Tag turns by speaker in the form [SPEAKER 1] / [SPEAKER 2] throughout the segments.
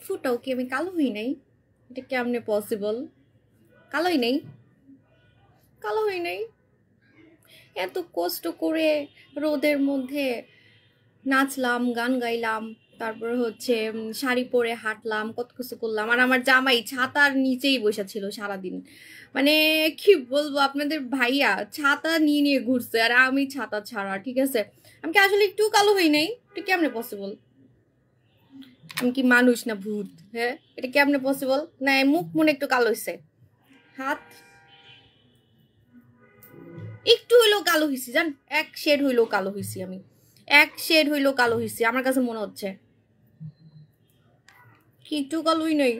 [SPEAKER 1] ফুটাও কি আমি কালো হই নাই? এটা কেমনে পসিবল? কালোই নেই, কালো হই নাই। এত কষ্ট করে রোদের মধ্যে নাচলাম, গান গাইলাম, তারপর হচ্ছে শাড়ি পরে হাঁটলাম, কত কিছু করলাম, আর আমার জামাই ছাতার নিচেই বসে ছিল সারাদিন। মানে কি বলবো, আপনাদের ভাইয়া ছাতা নিয়ে নিয়ে ঘুরছে আর আমি ছাতা ছাড়া। ঠিক আছে, আমি কি আসলে একটু কালো হই নাই? এটা কেমনে পসিবল? আমি কি মানুষ না ভূত? হ্যাঁ, এটা কেমনে পসিবল? না মুখ মনে একটু কালো হয়েছে, হাত একটু হইলেও কালো হয়েছি, জান, এক শেড হইলেও কালো হয়েছি আমি, এক শেড হইলেও কালো হয়েছি আমার কাছে মনে হচ্ছে। কি একটু কালোই নেই?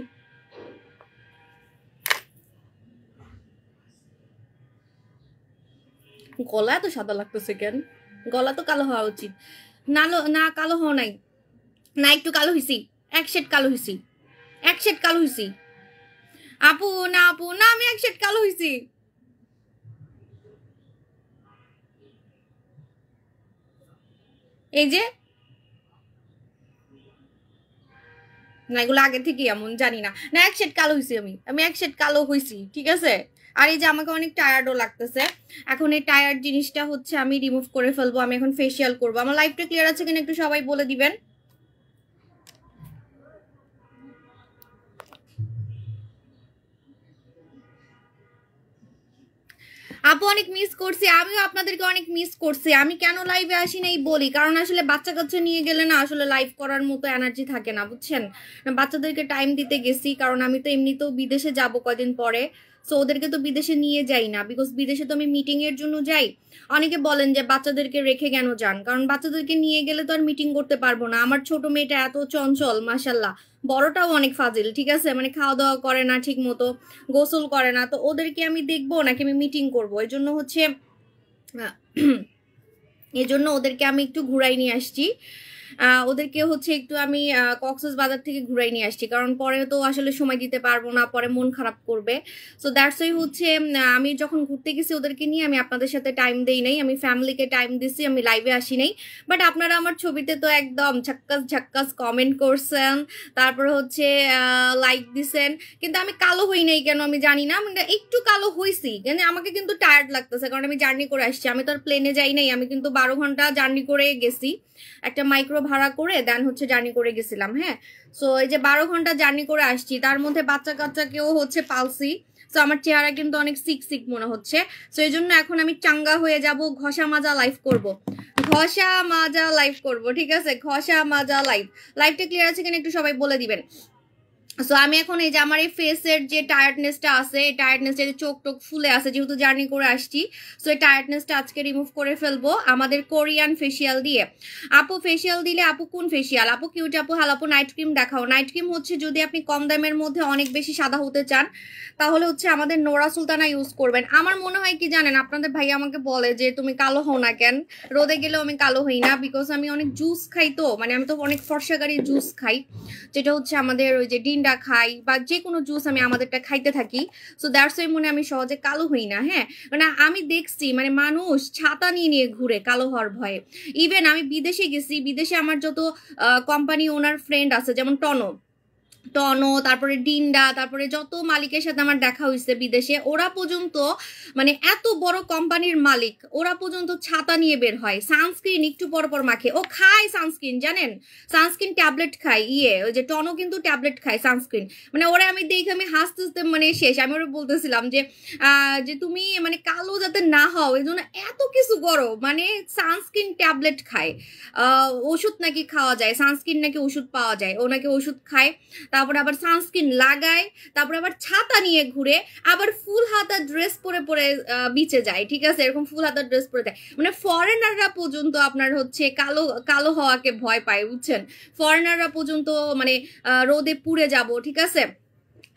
[SPEAKER 1] গলা এত সাদা লাগতেছে কেন? গলা তো কালো হওয়া উচিত না। না কালো হওয়া নাই, না একটু কালো হয়েছি, এক শেড কালো হয়েছি, এক শেড কালো হয়েছি। আপু না, আপু না, আমি এক শেড কালো হয়েছি। এই যে না, এগুলো আগে থেকে এমন জানি না। না এক শেড কালো হয়েছি আমি, আমি এক শেড কালো হয়েছি। ঠিক আছে, আর এই যে আমাকে অনেক টায়ার্ডও লাগতেছে। এখন এই টায়ার্ড জিনিসটা হচ্ছে আমি রিমুভ করে ফেলবো। আমি এখন ফেসিয়াল করবো। আমার লাইফটা ক্লিয়ার আছে কিনা একটু সবাই বলে দিবেন। আপু অনেক মিস করছি, আমিও আপনাদেরকে অনেক মিস করছি। আমি কেন লাইভে আসি নাই বলি, কারণ আসলে বাচ্চা কাচ্চা নিয়ে গেলে না আসলে লাইভ করার মতো এনার্জি থাকে না, বুঝছেন। বাচ্চাদেরকে টাইম দিতে গেছি, কারণ আমি তো এমনিতেও বিদেশে যাব কদিন পরে। সো ওদেরকে তো বিদেশে নিয়ে যাই না, বিকজ বিদেশে তো আমি মিটিং এর জন্য যাই। অনেকে বলেন যে বাচ্চাদেরকে রেখে কেন যান, কারণ বাচ্চাদেরকে নিয়ে গেলে তো আর মিটিং করতে পারবো না। আমার ছোট মেয়েটা এত চঞ্চল মাশাল্লাহ, বড়টাও অনেক ফাজিল। ঠিক আছে, মানে খাওয়া দাওয়া করে না ঠিক মতো, গোসল করে না। তো ওদেরকে আমি দেখবো নাকি আমি মিটিং করবো? এই জন্য হচ্ছে এই জন্য ওদেরকে আমি একটু ঘুরাই নিয়ে আসছি। ওদেরকে হচ্ছে একটু আমি কক্সবাজার থেকে ঘুরাই নিয়ে আসছি, কারণ পরে তো আসলে সময় দিতে পারবো না, পরে মন খারাপ করবে। সো দ্যাটস ওয়াই হচ্ছে আমি যখন ঘুরতে গেছি ওদেরকে নিয়ে আমি আপনাদের সাথে টাইম দেই নাই, আমি ফ্যামিলিকে টাইম দিছি, আমি লাইভে আসি নাই। বাট আপনারা আমার ছবিতে তো একদম ঝাক্কাস ঝাক্কাস কমেন্ট করছেন, তারপর হচ্ছে লাইক দিছেন, কিন্তু আমি কালো হই নাই কেন আমি জানি না। আমি একটু কালো হইছি, কিন্তু আমাকে কিন্তু টায়ার্ড লাগতেছে, কারণ আমি জার্নি করে আসছি। আমি তো আর প্লেনে যাই নাই, আমি কিন্তু 12 ঘন্টা জার্নি করে গেছি, একটা মাইক্রো ভাড়া করে দেন হচ্ছে জার্নি করে গেছিলাম। হ্যাঁ, সো এই যে 12 ঘন্টা জার্নি করে আসছি, তার মধ্যে বাচ্চা কাচ্চাকেও হচ্ছে পালছি। সো আমার চেহারা কিন্তু অনেক সিক সিক মনে হচ্ছে। সো এই জন্য এখন আমি চাঙ্গা হয়ে যাব, ঘষা মাজা লাইভ করব, ঘষা মাজা লাইভ করব। ঠিক আছে, ঘষা মাজা লাইভ। লাইভটা ক্লিয়ার আছে কিনা একটু সবাই বলে দিবেন। সো আমি এখন এই যে আমার এই ফেসের যে টায়ার্ডনেসটা আছে, এই টায়ার্ডনেসটা, যে চোখ টোক ফুলে আছে যেহেতু জার্নি করে আসছি, সো এই টায়ার্ডনেসটা আজকে রিমুভ করে ফেলবো আমাদের কোরিয়ান ফেসিয়াল দিয়ে। আপু ফেসিয়াল দিলে, আপু কোন ফেসিয়াল? আপু কিউট আপু, হাল আপু নাইট ক্রিম দেখাও। নাইট ক্রিম হচ্ছে যদি আপনি কম দামের মধ্যে অনেক বেশি সাদা হতে চান, তাহলে হচ্ছে আমাদের নোরা সুলতানা ইউজ করবেন। আমার মনে হয় কি জানেন, আপনাদের ভাই আমাকে বলে যে তুমি কালো হও না কেন? রোদে গেলেও আমি কালো হই না, বিকজ আমি অনেক জুস খাই। তো মানে আমি তো অনেক ফর্সাকারী জুস খাই, যেটা হচ্ছে আমাদের ওই যে ডিন্ডা খাই বা যে কোনো জুস আমি আমাদেরটা খাইতে থাকি। সো দ্যাটস ওয়াই মনে আমি সহজে কালো হই না। হ্যাঁ, মানে আমি দেখছি মানে মানুষ ছাতা নিয়ে নিয়ে ঘুরে কালো হওয়ার ভয়ে। ইভেন আমি বিদেশে গেছি, বিদেশে আমার যত কোম্পানি ওনার ফ্রেন্ড আছে, যেমন টনো, তারপরে ডিন্ডা, তারপরে যত মালিকের সাথে আমার দেখা হয়েছে বিদেশে, ওরা পর্যন্ত মানে এত বড় কোম্পানির মালিক, ওরা পর্যন্ত ছাতা নিয়ে বের হয়, সানস্ক্রিন একটু পর পর মাখে। ও খায় সানস্ক্রিন, জানেন, সানস্ক্রিন ট্যাবলেট খায়। ওই যে টনো কিন্তু ট্যাবলেট খায় সানস্ক্রিন। মানে ওরা আমি দেখে আমি হাসতে হাসতে মানে শেষ। আমি ওরা বলতেছিলাম যে যে তুমি মানে কালো যাতে না হও এই জন্য এত কিছু করো, মানে সানস্ক্রিন ট্যাবলেট খায়। ওষুধ নাকি খাওয়া যায়, সানস্ক্রিন নাকি ওষুধ পাওয়া যায়, ও নাকি ওষুধ খায়, তারপরে আবার সানস্ক্রিন লাগায়, তারপরে আবার ছাতা নিয়ে ঘুরে, আবার ফুল হাতা ড্রেস পরে পরে বিচে যায়। ঠিক আছে, এরকম ফুল হাতা ড্রেস পরে যায়। মানে ফরেনাররা পর্যন্ত আপনার হচ্ছে কালো কালো হওয়াকে ভয় পায়, বুঝছেন। ফরেনাররা পর্যন্ত মানে রোদে পুড়ে যাব, ঠিক আছে,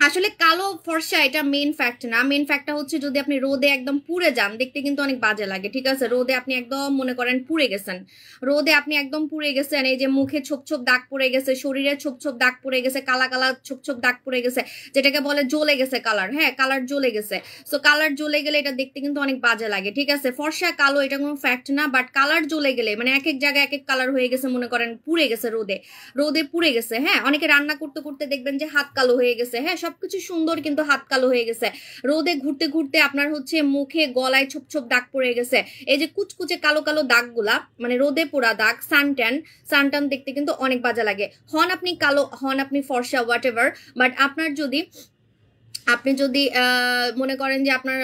[SPEAKER 1] আসলে কালো ফর্সা এটা মেইন ফ্যাক্ট না, মেইন ফ্যাক্টটা হচ্ছে যদি আপনি রোদে একদম পুড়ে যান দেখতে কিন্তু অনেক বাজে লাগে, ঠিক আছে? রোদে আপনি একদম মনে করেন পুড়ে গেছেন, রোদে আপনি একদম পুড়ে গেছেন, এই যে মুখে ছোপ ছোপ দাগ পড়ে গেছে, শরীরে ছোপ ছোপ দাগ পড়ে গেছে, কালা কালা ছোপ ছোপ দাগ পড়ে গেছে, যেটাকে বলে জ্বলে গেছে কালার, হ্যাঁ কালার জ্বলে গেছে। সো কালার জ্বলে গেলে এটা দেখতে কিন্তু অনেক বাজে লাগে, ঠিক আছে? ফর্সা কালো এটা কোনো ফ্যাক্ট না, বাট কালার জ্বলে গেলে মানে এক এক জায়গায় এক এক কালার হয়ে গেছে, মনে করেন পুড়ে গেছে রোদে, রোদে পুড়ে গেছে, হ্যাঁ অনেকে রান্না করতে করতে দেখবেন যে হাত কালো হয়ে গেছে, হ্যাঁ সবকিছু সুন্দর কিন্তু হাত কালো হয়ে গেছে, রোদে ঘুরতে ঘুরতে আপনার হচ্ছে মুখে গলায় ছোপ ছোপ দাগ পড়ে গেছে, এই যে কুচকুচে কালো কালো দাগগুলা মানে রোদে পোড়া দাগ, সানটান দেখতে কিন্তু অনেক বাজে লাগে। হন আপনি কালো, হন আপনি ফর্সা, হোয়াট এভার, বাট আপনার যদি আপনি যদি মনে করেন যে আপনার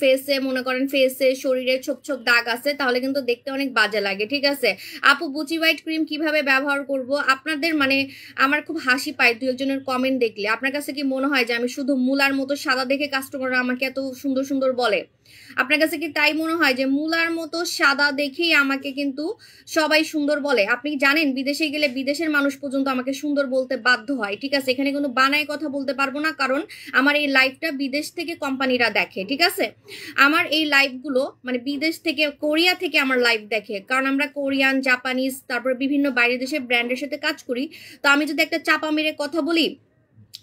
[SPEAKER 1] ফেসে মনে করেন ফেসে শরীরে ছোপ ছোপ দাগ আছে তাহলে কিন্তু দেখতে অনেক বাজে লাগে, ঠিক আছে? আপু বুচি হোয়াইট ক্রিম কিভাবে ব্যবহার করব? আপনাদের মানে আমার খুব হাসি পায় দু একজনের কমেন্ট দেখলে, আপনার কাছে কি মনে হয় যে আমি শুধু মুলার মতো সাদা দেখে কাস্টমাররা আমাকে এত সুন্দর সুন্দর বলে? আপনার কাছে কি তাই মনে হয় যে মুলার মতো সাদা দেখেই আমাকে কিন্তু সবাই সুন্দর বলে? আপনি জানেন বিদেশে গেলে বিদেশের মানুষ পর্যন্ত আমাকে সুন্দর বলতে বাধ্য হয়, ঠিক আছে? এখানে কোনো বানায় কথা বলতে পারবো না, কারণ আমার এই লাইভটা বিদেশ থেকে কোম্পানিরা দেখে, ঠিক আছে? আমার এই লাইভগুলো মানে বিদেশ থেকে, কোরিয়া থেকে আমার লাইভ দেখে, কারণ আমরা কোরিয়ান, জাপানিজ, তারপরে বিভিন্ন বাইরের দেশের ব্র্যান্ডের সাথে কাজ করি। তো আমি যদি একটা চাপা মেরে কথা বলি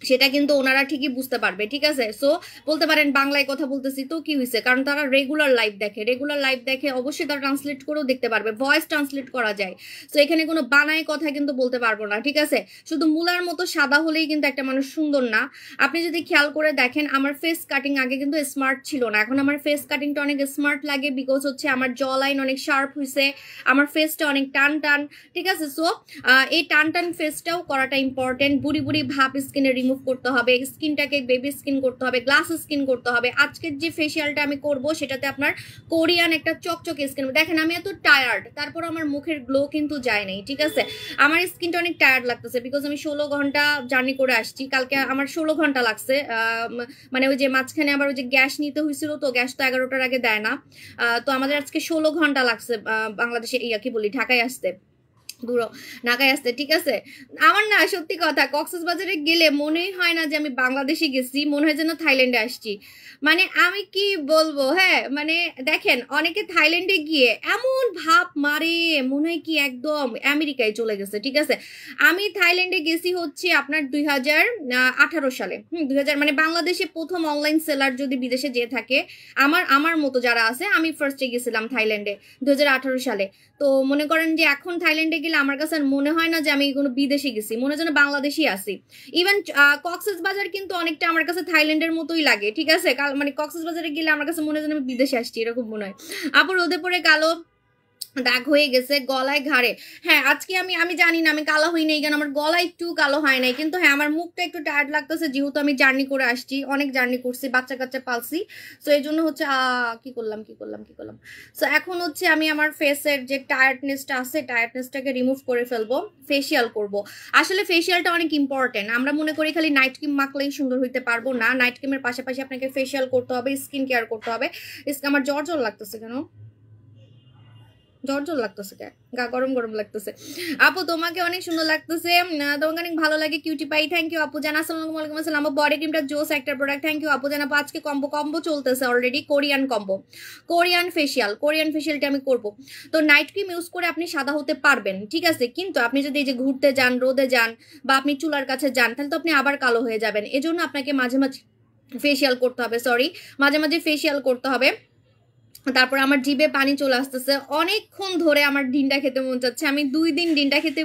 [SPEAKER 1] সেটা কিন্তু ওনারা ঠিকই বুঝতে পারবে, ঠিক আছে? সো বলতে পারেন বাংলায় কথা বলতেছি তো কি হয়েছে, কারণ তারা রেগুলার লাইভ দেখে, অবশ্যই তারা ট্রান্সলেট করেও দেখতে পারবে, ভয়েস ট্রান্সলেট করা যায়। সো এখানে কোনো বানায় কথা কিন্তু বলতে পারবো না, ঠিক আছে? শুধু মুলার মতো সাদা হলেই কিন্তু একটা মানুষ সুন্দর না। আপনি যদি খেয়াল করে দেখেন আমার ফেস কাটিং আগে কিন্তু স্মার্ট ছিল না, এখন আমার ফেস কাটিংটা অনেক স্মার্ট লাগে, বিকজ হচ্ছে আমার জ লাইন অনেক শার্প হয়েছে, আমার ফেসটা অনেক টান টান, ঠিক আছে? সো এই টান টান ফেসটাও করাটা ইম্পর্টেন্ট। বুড়ি বুড়ি ভাব স্কিনে রিমুভ করতে হবে, স্কিনটাকে বেবি স্কিন করতে হবে, গ্লাস স্কিন করতে হবে। আজকের যে ফেসিয়ালটা আমি করব সেটাতে আপনার কোরিয়ান একটা চকচকে স্কিন। দেখেন আমি এত টায়ার্ড, তারপর আমার মুখের গ্লো কিন্তু যায় নাই, ঠিক আছে? আমার স্কিনটা অনেক টায়ার্ড লাগতেছে, বিকজ আমি 16 ঘন্টা জার্নি করে আসছি, কালকে আমার 16 ঘন্টা লাগছে, মানে ওই যে মাঝখানে আবার ওই যে গ্যাস নিতে হয়েছিল, তো গ্যাস তো 11টার আগে দেয় না, তো আমাদের আজকে 16 ঘন্টা লাগছে বাংলাদেশে কি বলি ঢাকায় আসতে, দূর ঢাকায় আসতে, ঠিক আছে? আমার না সত্যি কথা কক্সবাজারে গেলে মনেই হয় না যে আমি বাংলাদেশে গেছি, মনে হয় যেন থাইল্যান্ডে আসছি। মানে আমি কি বলবো, হ্যাঁ মানে দেখেন অনেকে থাইল্যান্ডে গিয়ে এমন ভাব মারে মনে হয় কি একদম আমেরিকায় চলে গেছে, ঠিক আছে? আমি থাইল্যান্ডে গেছি হচ্ছে আপনার 2018 সালে, 2000 মানে বাংলাদেশে প্রথম অনলাইন সেলার যদি বিদেশে যেয়ে থাকে আমার মতো যারা আছে, আমি ফার্স্টে গেছিলাম থাইল্যান্ডে 2018 সালে। তো মনে করেন যে এখন থাইল্যান্ডে গেলে আমার কাছে মনে হয় না যে আমি কোনো বিদেশে গেছি, মনে হয় যেন বাংলাদেশই আছি। ইভেন কক্সবাজার কিন্তু অনেকটা আমার কাছে থাইল্যান্ডের মতোই লাগে, ঠিক আছে? মানে কক্সবাজারে গেলে আমার কাছে মনে হয় যেন আমি বিদেশে আসছি, এরকম মনে হয়। আবার রোদে পড়ে কালো দাগ হয়ে গেছে গলায় ঘাড়ে, হ্যাঁ আজকে আমি জানি না আমি কালো হই নাই কেন, আমার গলা একটু কালো হয় নাই, কিন্তু হ্যাঁ আমার মুখটা একটু টায়ার্ড লাগতেছে, যেহেতু আমি জার্নি করে আসছি, অনেক জার্নি করছি, বাচ্চা কাচ্চা পালছি। সো এই জন্য হচ্ছে কি করলাম সো এখন হচ্ছে আমি আমার ফেসের যে টায়ার্ডনেসটা আছে টায়ার্ডনেসটাকে রিমুভ করে ফেলবো, ফেসিয়াল করব। আসলে ফেসিয়ালটা অনেক ইম্পর্টেন্ট, আমরা মনে করি খালি নাইট ক্রিম মাখলেই সুন্দর হইতে পারবো না, নাইট ক্রিমের পাশাপাশি আপনাকে ফেসিয়াল করতে হবে, স্কিন কেয়ার করতে হবে। আমার জ্বর লাগতেছে কেন, জ্বর লাগতেছে, গা গরম গরম লাগতেছে। আপু তোমাকে অনেক সুন্দর লাগতেছে, তোমাকে অনেক ভালো লাগে, কিউটি পাই, থ্যাংক ইউ আপু জান। আসসালামু আলাইকুম আসসালাম। বডি ক্রিমটা জোস একটা প্রোডাক্ট, থ্যাংক ইউ আপু জান। আপু আজকে কম্বো চলতেছে অলরেডি, কোরিয়ান কম্বো, কোরিয়ান ফেসিয়ালটা আমি করব। তো নাইট ক্রিম ইউজ করে আপনি সাদা হতে পারবেন, ঠিক আছে, কিন্তু আপনি যদি এই যে ঘুরতে যান, রোদে যান, বা আপনি চুলার কাছে যান, তাহলে তো আপনি আবার কালো হয়ে যাবেন। এজন্য আপনাকে মাঝে মাঝে ফেসিয়াল করতে হবে, মাঝে মাঝে ফেসিয়াল করতে হবে। তারপর আমার জিভে পানি চলে আসতেছে, অনেকক্ষণ ধরে আমার ডিমটা খেতে মন চাচ্ছে, আমি 2 দিন ডিমটা খেতে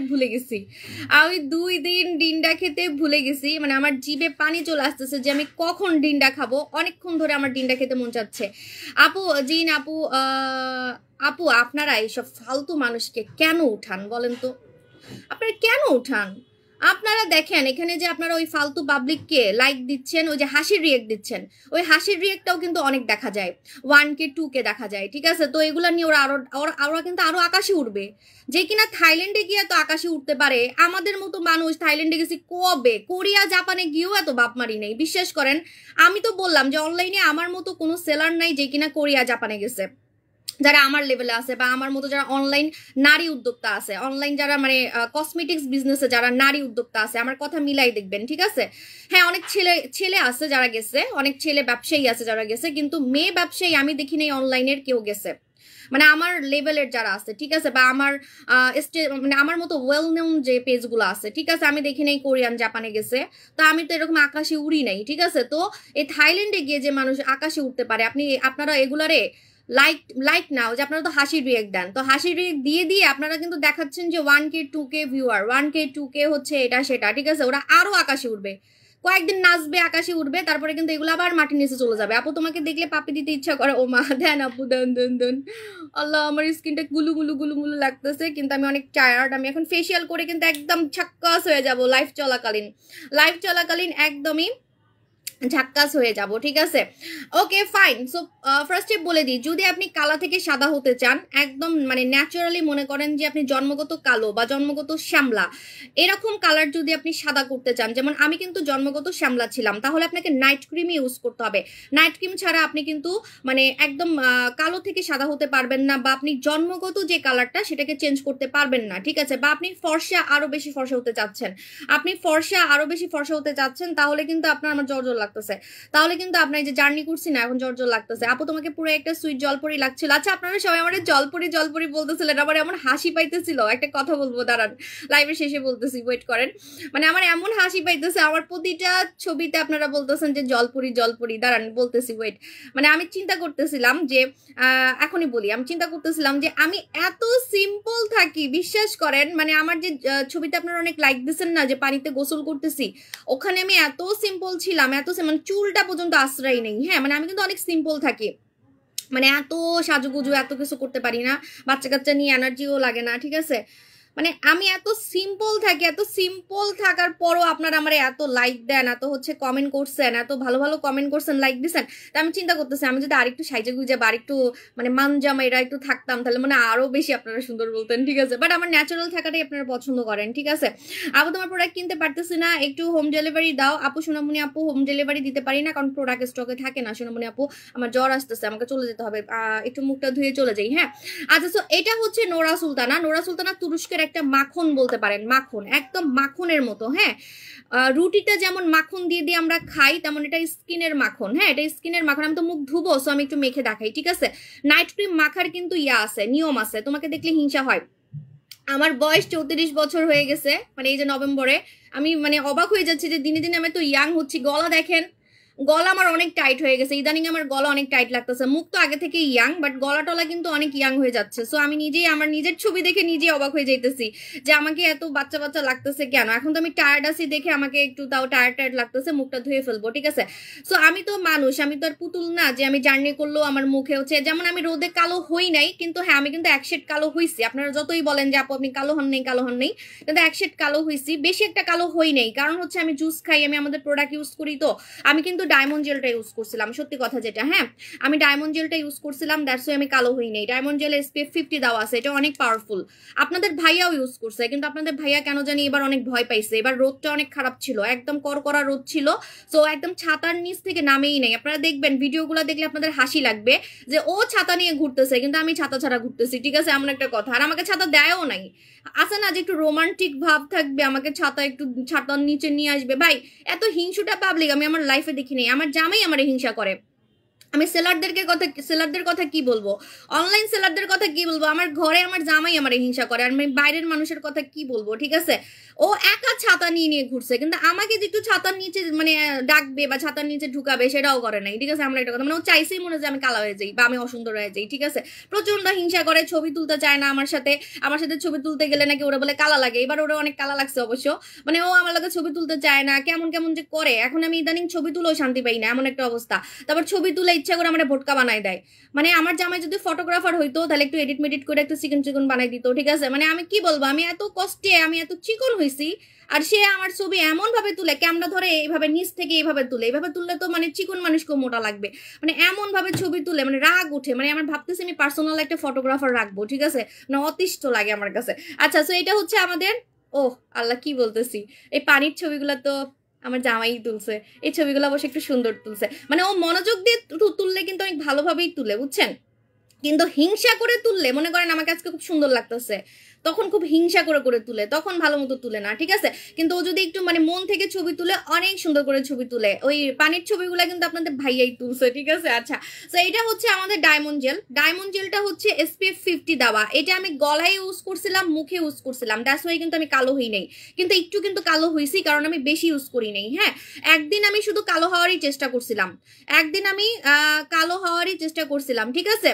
[SPEAKER 1] ভুলে গেছি, মানে আমার জিভে পানি চলে আসতেছে যে আমি কখন ডিমটা খাবো, অনেকক্ষণ ধরে আমার ডিমটা খেতে মন চাচ্ছে। আপু আপু আপনারা এইসব ফালতু মানুষকে কেন উঠান বলেন তো, আপনারা কেন উঠান? আপনারা দেখেন এখানে যে আপনারা ওই ফালতু পাবলিককে লাইক দিচ্ছেন, ওই যে হাসির রিয়েক্ট দিচ্ছেন, ওই হাসির রিয়েক্টটাও কিন্তু অনেক দেখা যায়, 1K 2K দেখা যায়, ঠিক আছে? তো এগুলা নিয়ে ওরা কিন্তু আরো আকাশে উঠবে, যে কিনা থাইল্যান্ডে গিয়ে তো আকাশে উঠতে পারে। আমাদের মতো মানুষ থাইল্যান্ডে গেছি কবে, কোরিয়া জাপানে গিয়েও এত বাপ মারি নেই, বিশ্বাস করেন। আমি তো বললাম যে অনলাইনে আমার মতো কোনো সেলার নাই যে কিনা কোরিয়া জাপানে গেছে, যারা আমার লেভেলে আছে বা আমার মতো যারা অনলাইন নারী উদ্যোক্তা আছে, অনলাইন যারা মানে কসমেটিক্স বিজনেসে যারা নারী উদ্যোক্তা আছে, আমার কথা মিলাই দেখবেন, ঠিক আছে? হ্যাঁ, অনেক ছেলে আছে যারা গেছে, অনেক ছেলে ব্যবসায়ী আছে যারা গেছে, কিন্তু মেয়ে ব্যবসায়ী আমি দেখি নাই অনলাইনের কেউ গেছে, মানে আমার লেভেলের যারা আছে, ঠিক আছে? বা আমার মানে আমার মতো ওয়েল নোন যে পেজগুলো আছে, ঠিক আছে, আমি দেখি নাই কোরিয়ান জাপানে গেছে। তো আমি তো এরকম আকাশে উড়ি নাই, ঠিক আছে? তো এই থাইল্যান্ডে গিয়ে যে মানুষ আকাশে উঠতে পারে, আপনারা এগুলারে লাইক নাও যে আপনারা তো হাসির রিয়েক্ট দেন, তো হাসির রিয়েক্ট দিয়ে দিয়ে আপনারা কিন্তু দেখাচ্ছেন যে 1K 2K viewer, 1K 2K হচ্ছে এটা সেটা, ঠিক আছে? ওরা আরো আকাশে উঠবে, কয়েকদিন নাচবে, আকাশে উঠবে, তারপরে কিন্তু এগুলো আবার মাটির নিচে চলে যাবে। আপু তোমাকে দেখলে পাপি দিতে ইচ্ছা করে, ও মা দেন আপু দেন দেন দেন। আল্লাহ, আমার স্কিনটা গুলু গুলু গুলু গুলু লাগতেছে, কিন্তু আমি অনেক টায়ার্ড। আমি এখন ফেসিয়াল করে কিন্তু একদম ঝাক্কাস হয়ে যাব লাইভ চলাকালীন একদমই ঝাক্কাস হয়ে যাব, ঠিক আছে? Okay fine. সো ফার্স্টে বলে দিই, যদি আপনি কালা থেকে সাদা হতে চান, একদম মানে ন্যাচারালি মনে করেন যে আপনি জন্মগত কালো বা জন্মগত শ্যামলা, এরকম কালার যদি আপনি সাদা করতে চান, যেমন আমি কিন্তু জন্মগত শ্যামলা ছিলাম, তাহলে আপনাকে নাইট ক্রিম ইউজ করতে হবে। নাইট ক্রিম ছাড়া আপনি কিন্তু মানে একদম কালো থেকে সাদা হতে পারবেন না, বা আপনি জন্মগত যে কালারটা সেটাকে চেঞ্জ করতে পারবেন না, ঠিক আছে? বা আপনি ফর্সা আরো বেশি ফর্সা হতে চাচ্ছেন, তাহলে কিন্তু আপনার আমার জ্বর লাগতেছে, তাহলে কিন্তু আপনার যে জার্নি করছি না, এখন জ্বর লাগতেছে। আপু তোমাকে পুরো একটা সুইট জলপরি লাগছিল। আচ্ছা, আপনারা সবাই আমার জলপরি বলতেছিলেন, আমার এমন হাসি পাইতেছিল, একটা কথা বলবো, দাঁড়ান লাইভের শেষে বলতেছি, ওয়েট করেন। মানে আমার এমন হাসি পাইতেছে, আমার প্রতিটা ছবিতে আপনারা বলতেছেন যে জলপরি, দাঁড়ান বলতেছি, ওয়েট। মানে আমি চিন্তা করতেছিলাম যে এখনই বলি, আমি চিন্তা করতেছিলাম যে আমি এত সিম্পল থাকি, বিশ্বাস করেন। মানে আমার যে ছবিতে আপনারা অনেক লাইক দিচ্ছেন না, যে পানিতে গোসল করতেছি, ওখানে আমি এত সিম্পল ছিলাম, মানে চুলটা পর্যন্ত আশ্রয় নেই। হ্যাঁ, মানে আমি কিন্তু অনেক সিম্পল থাকি, মানে এত সাজুগুজু এত কিছু করতে পারি না, বাচ্চা কাচ্চা নিয়ে এনার্জিও লাগে না, ঠিক আছে? মানে আমি এত সিম্পল থাকি, এত সিম্পল থাকার পরও আপনারা আমার এত লাইক দেন, এত হচ্ছে কমেন্ট করছেন, এত ভালো ভালো কমেন্ট করছেন, লাইক দিচ্ছেন। তা আমি চিন্তা করতেছি, আমি যদি আরেকটু সাইজে গুজে বা আরেকটু মানে মানজামাইরা একটু থাকতাম, তাহলে মানে আরো বেশি আপনারা সুন্দর বলতেন, ঠিক আছে? বাট আমার ন্যাচারাল থাকাটাই আপনারা পছন্দ করেন, ঠিক আছে? আপু তোমার প্রোডাক্ট কিনতে পারতেছি না, একটু হোম ডেলিভারি দাও। আপু সোনামণি আপু, হোম ডেলিভারি দিতে পারি না, কারণ প্রোডাক্ট স্টকে থাকে না সোনামণি আপু, আমার জ্বর আসতেছে, আমাকে চলে যেতে হবে, একটু মুখটা ধুয়ে চলে যাই। হ্যাঁ, আচ্ছা, সো এটা হচ্ছে নোরা সুলতানা তুরস্কের একটা মাখন বলতে পারেন, মাখন, একদম মাখনের মতো। হ্যাঁ, রুটিটা যেমন মাখন দিয়ে দিয়ে আমরা খাই, তেমন এটা স্কিনের মাখন। হ্যাঁ, এটা স্কিনের মাখন। আমি তো মুখ ধুবো, সো আমি একটু মেখে দেখাই, ঠিক আছে? নাইট ক্রিম মাখার কিন্তু আছে, নিয়ম আছে, তোমাকে দেখলে হিংসা হয়। আমার বয়স 34 বছর হয়ে গেছে, মানে এই যে নভেম্বরে, আমি মানে অবাক হয়ে যাচ্ছি যে দিনে দিনে আমি তো ইয়াং হচ্ছি। গলা দেখেন, গলা আমার অনেক টাইট হয়ে গেছে, ইদানিং আমার গলা অনেক টাইট লাগতেছে। মুখ তো আগে থেকে ইয়াং, বাট গলা টলা কিন্তু অনেক ইয়াং হয়ে যাচ্ছে। সো আমি নিজেই আমার নিজের ছবি দেখে নিজেই অবাক হয়ে যাইতেছি যে আমাকে এত বাচ্চা বাচ্চা লাগতেছে কেন। এখন তো আমি টায়ার্ড আছি দেখে আমাকে একটু তাও টায়ার্ড লাগতেছে, মুখটা ধুয়ে ফেলবো, ঠিক আছে? সো আমি তো মানুষ, আমি তো আর পুতুল না যে আমি জার্নি করলেও আমার মুখে হচ্ছে, যেমন আমি রোদে কালো হই নাই, কিন্তু হ্যাঁ আমি কিন্তু 1 শেড কালো হইছি। আপনারা যতই বলেন যে আপু আপনি কালো হন নেই, কিন্তু 1 শেড কালো হইছি, বেশি একটা কালো হই নাই, কারণ হচ্ছে আমি জুস খাই, আমি আমাদের প্রোডাক্ট ইউজ করি। তো আমি কিন্তু ডায়মন্ড জেলটা ইউজ করছিলাম, সত্যি কথা যেটা, হ্যাঁ আমি ডায়মন্ড জেলটা ইউজ করছিলাম, দ্যাটস ওয়াই আমি কালো হই নাই। ডায়মন্ড জেল SPF 50 দেওয়া আছে, এটা অনেক পাওয়ারফুল। আপনাদের ভাইয়াও ইউজ করছে, কিন্তু আপনাদের ভাইয়া কেন জানি এবার অনেক ভয় পাইছে, এবার রোদটা অনেক খারাপ ছিল, একদম করকরা রোদ ছিল। সো একদম ছাতার নিচ থেকে নামেই নেই। আপনারা দেখবেন ভিডিওগুলো দেখলে আপনাদের হাসি লাগবে যে ও ছাতা নিয়ে ঘুরতেছে, কিন্তু আমি ছাতা ছাড়া ঘুরতেছি, ঠিক আছে? এমন একটা কথা। আর আমাকে ছাতা দেয়ও নাই, আছে না যে একটু রোমান্টিক ভাব থাকবে, আমাকে ছাতা একটু ছাতার নিচে নিয়ে আসবে। ভাই এত হিংসুটা পাবলিক আমি আমার লাইফে দেখিনি। আমার জামাই আমার হিংসা করে। আমি সেলারদের কথা কি বলবো, অনলাইন সেলারদের কথা কি বলবো, আমার ঘরে আমার জামাই আমার হিংসা করে, আর আমি বাইরের মানুষের কথা কি বলবো, ঠিক আছে? ও একা ছাতা নিয়ে ঘুরছে, কিন্তু আমাকে যে একটু ছাতার নিচে মানে ডাকবে বা ছাতার নিচে ঢুকাবে সেটাও করে নাই, ঠিক আছে? আমরা একটা কথা, মানে ও চাইছেই মনে যে আমি কালা হয়ে যাই বা আমি অসুন্দর হয়ে যাই, ঠিক আছে? প্রচন্ড হিংসা করে, ছবি তুলতে চায় না আমার সাথে ছবি তুলতে গেলে নাকি ওরা বলে কালা লাগে। এবার ওরা অনেক কালা লাগছে অবশ্য, মানে ও আমার লগে ছবি তুলতে চায় না, কেমন কেমন যে করে। এখন আমি ইদানিং ছবি তুলেও শান্তি পাই না, এমন একটা অবস্থা। তারপর ছবি তুলে ইচ্ছা করে আমার ভোটকা বানাই দেয়। মানে আমার জামাই যদি ফটোগ্রাফার হইতো তাহলে একটু এডিট মেডিট করে একটু চিকন বানাই দিত, ঠিক আছে? মানে আমি কি বলবো, আমি এত কষ্টে আমি এত চিকন হয়েছি, আর সে আমার ছবি এমন ভাবে তুলে, ক্যামেরা ধরে এইভাবে নিচ থেকে এইভাবে তুললে তো মানে চিকন মানুষকে মোটা লাগবে, মানে এমন ভাবে ছবি তুলে মানে রাগ উঠে। মানে আমার ভাবতেছি আমি পার্সোনাল একটা ফটোগ্রাফার রাখবো, ঠিক আছে? মানে অতিষ্ঠ লাগে আমার কাছে। আচ্ছা, তো এটা হচ্ছে আমাদের, ও আল্লাহ কি বলতেছি, এই পানির ছবিগুলো তো আমার জামাই তুলছে। এই ছবিগুলো অবশ্য একটু সুন্দর তুলছে, মানে ও মনোযোগ দিয়ে তুললে কিন্তু অনেক ভালোভাবেই তুলে, বুঝছেন? কিন্তু হিংসা করে তুললে, মনে করেন আমাকে আজকে খুব সুন্দর লাগতেছে, তখন খুব হিংসা করে করে তুলে, তখন ভালো মতো তুলে না, ঠিক আছে? কিন্তু ও যদি একটু মানে মন থেকে ছবি তুলে, অনেক সুন্দর করে ছবি তুলে। ওই পানির ছবিগুলো কিন্তু আপনাদের ভাইয়াই তুলছে, ঠিক আছে? আচ্ছা, তো এটা হচ্ছে আমাদের ডায়মন্ড জেল। ডায়মন্ড জেলটা হচ্ছে SPF 50 দেওয়া। এটা আমি গলায় ইউজ করছিলাম, মুখে ইউজ করছিলাম, দ্যাটস ওয়াই কিন্তু আমি কালো হই নাই। কিন্তু একটু কিন্তু কালো হয়েছি, কারণ আমি বেশি ইউজ করি নাই। হ্যাঁ, একদিন আমি শুধু কালো হওয়ারই চেষ্টা করছিলাম, একদিন আমি কালো হওয়ারই চেষ্টা করছিলাম, ঠিক আছে?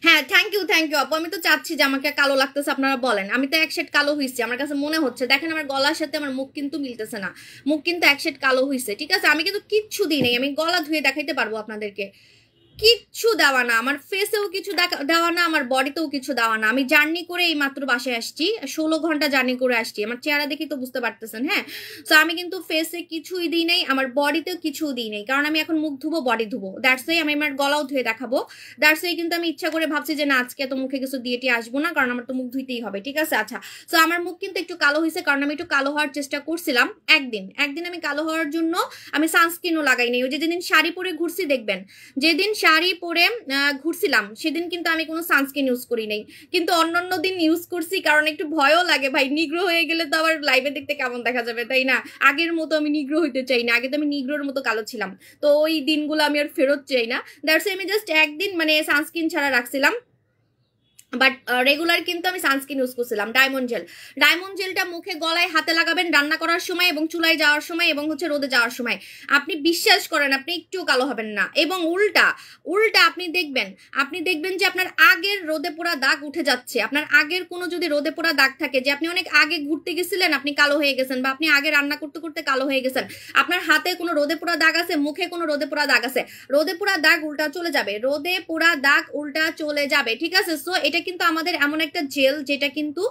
[SPEAKER 1] হ্যাঁ, থ্যাংক ইউ আপু। আমি তো চাচ্ছি যে আমাকে কালো লাগতেছে, আপনারা বলেন। আমি তো এক শেড কালো হয়েছি, আমার কাছে মনে হচ্ছে। দেখেন আমার গলার সাথে আমার মুখ কিন্তু মিলতেছে না, মুখ কিন্তু এক শেড কালো হয়েছে, ঠিক আছে? আমি কিন্তু কিচ্ছু দিই নাই, আমি গলা ধুয়ে দেখাইতে পারবো আপনাদেরকে। কিচ্ছু দেওয়া না, আমার ফেসেও কিছু দেওয়া না, আমার বডিতেও কিছু দেওয়া না। আমি জার্নি করে এই মাত্র বাসায় আসছি, 16 ঘন্টা জার্নি করে আসছি, আমার চেহারা দেখি তো বুঝতে পারতেছেন। হ্যাঁ, তো আমি কিন্তু ফেসে কিছুই দিই নাই, আমার বডিতেও কিছু দিই নাই, কারণ আমি এখন মুখ ধুবো, বডি ধুবো, দ্যাটস ওয়াই। আমি আমার গলাও ধুয়ে দেখাবো, দ্যাটস ওয়াই। কিন্তু আমি ইচ্ছা করে ভাবছি যে না, আজকে তো মুখে কিছু দিয়ে টিয়ে আসবো না, কারণ আমার তো মুখ ধুইতেই হবে, ঠিক আছে? আচ্ছা, তো আমার মুখ কিন্তু একটু কালো হয়েছে, কারণ আমি একটু কালো হওয়ার চেষ্টা করছিলাম। একদিন আমি কালো হওয়ার জন্য আমি সানস্ক্রিনও লাগাই নাই। ওই যে যেদিন শাড়ি পরে ঘুরছি, দেখবেন যেদিন শাড়ি পরে ঘুরছিলাম, সেদিন কিন্তু আমি কোনো সানস্ক্রিন ইউজ করি নাই, কিন্তু অন্যান্য দিন ইউজ করছি, কারণ একটু ভয়ও লাগে ভাই। নিগ্রো হয়ে গেলে তো আবার লাইভে দেখতে কেমন দেখা যাবে, তাই না? আগের মতো আমি নিগ্রো হইতে চাই না, আগে তো আমি নিগ্রোর মতো কালো ছিলাম, তো ওই দিনগুলো আমি আর ফেরত চাই না। দ্যাটস আমি জাস্ট একদিন মানে সানস্ক্রিন ছাড়া রাখছিলাম, বাট রেগুলার কিন্তু আমি সানস্ক্রিন ইউজ করছিলাম। ডায়মন্ড জেলটা মুখে, গলায়, হাতে লাগাবেন রান্না করার সময়, এবং চুলায় যাওয়ার সময়, এবং হচ্ছে রোদে যাওয়ার সময়। আপনি বিশ্বাস করেন, আপনি একটুও কালো হবেন না। এবং উল্টা উল্টা আপনি দেখবেন যে আপনার আগের রোদে পোড়া দাগ উঠে যাচ্ছে। আপনার আগের কোনো যদি রোদে পোড়া দাগ থাকে, যে আপনি অনেক আগে ঘুরতে গেছিলেন, আপনি কালো হয়ে গেছেন, বা আপনি আগে রান্না করতে করতে কালো হয়ে গেছেন, আপনার হাতে কোনো রোদে পোড়া দাগ আছে, মুখে কোনো রোদে পোড়া দাগ আছে, রোদে পোড়া দাগ উল্টা চলে যাবে, রোদে পোড়া দাগ উল্টা চলে যাবে, ঠিক আছে? সো এটা কিন্তু আমাদের এমন একটা জেল যেটা কিন্তু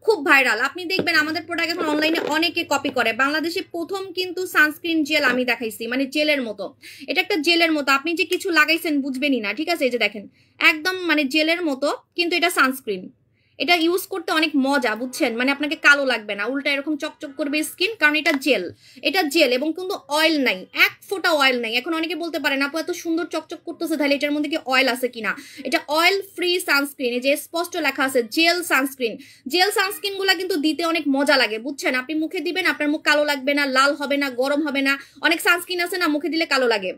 [SPEAKER 1] খুব ভাইরাল। আপনি দেখবেন আমাদের প্রোডাক্ট এখন অনলাইনে অনেকে কপি করে। বাংলাদেশে প্রথম কিন্তু সানস্ক্রিন জেল আমি দেখাইছি, মানে জেলের মতো। এটা একটা জেলের মতো, আপনি যে কিছু লাগাইছেন বুঝবেনই না, ঠিক আছে? এই যে দেখেন, একদম মানে জেলের মতো, কিন্তু এটা সানস্ক্রিন। এটা ইউজ করতে অনেক মজা, বুঝছেন? মানে আপনাকে কালো লাগবে না, উল্টা এরকম চকচক করবে স্কিন, কারণ এটা জেল এবং কিন্তু অয়েল নাই, এক ফোঁটা অয়েল নাই। এখন অনেকে বলতে পারেন আপু এত সুন্দর চকচক করতেছে, তাহলে এটার মধ্যে কি অয়েল আছে কিনা? এটা অয়েল ফ্রি সানস্ক্রিন, এই যে স্পষ্ট লেখা আছে জেল সানস্ক্রিন। জেল সানস্ক্রিন গুলা কিন্তু দিতে অনেক মজা লাগে, বুঝছেন? আপনি মুখে দিবেন, আপনার মুখ কালো লাগবে না, লাল হবে না, গরম হবে না। অনেক সানস্ক্রিন আছে না মুখে দিলে কালো লাগে,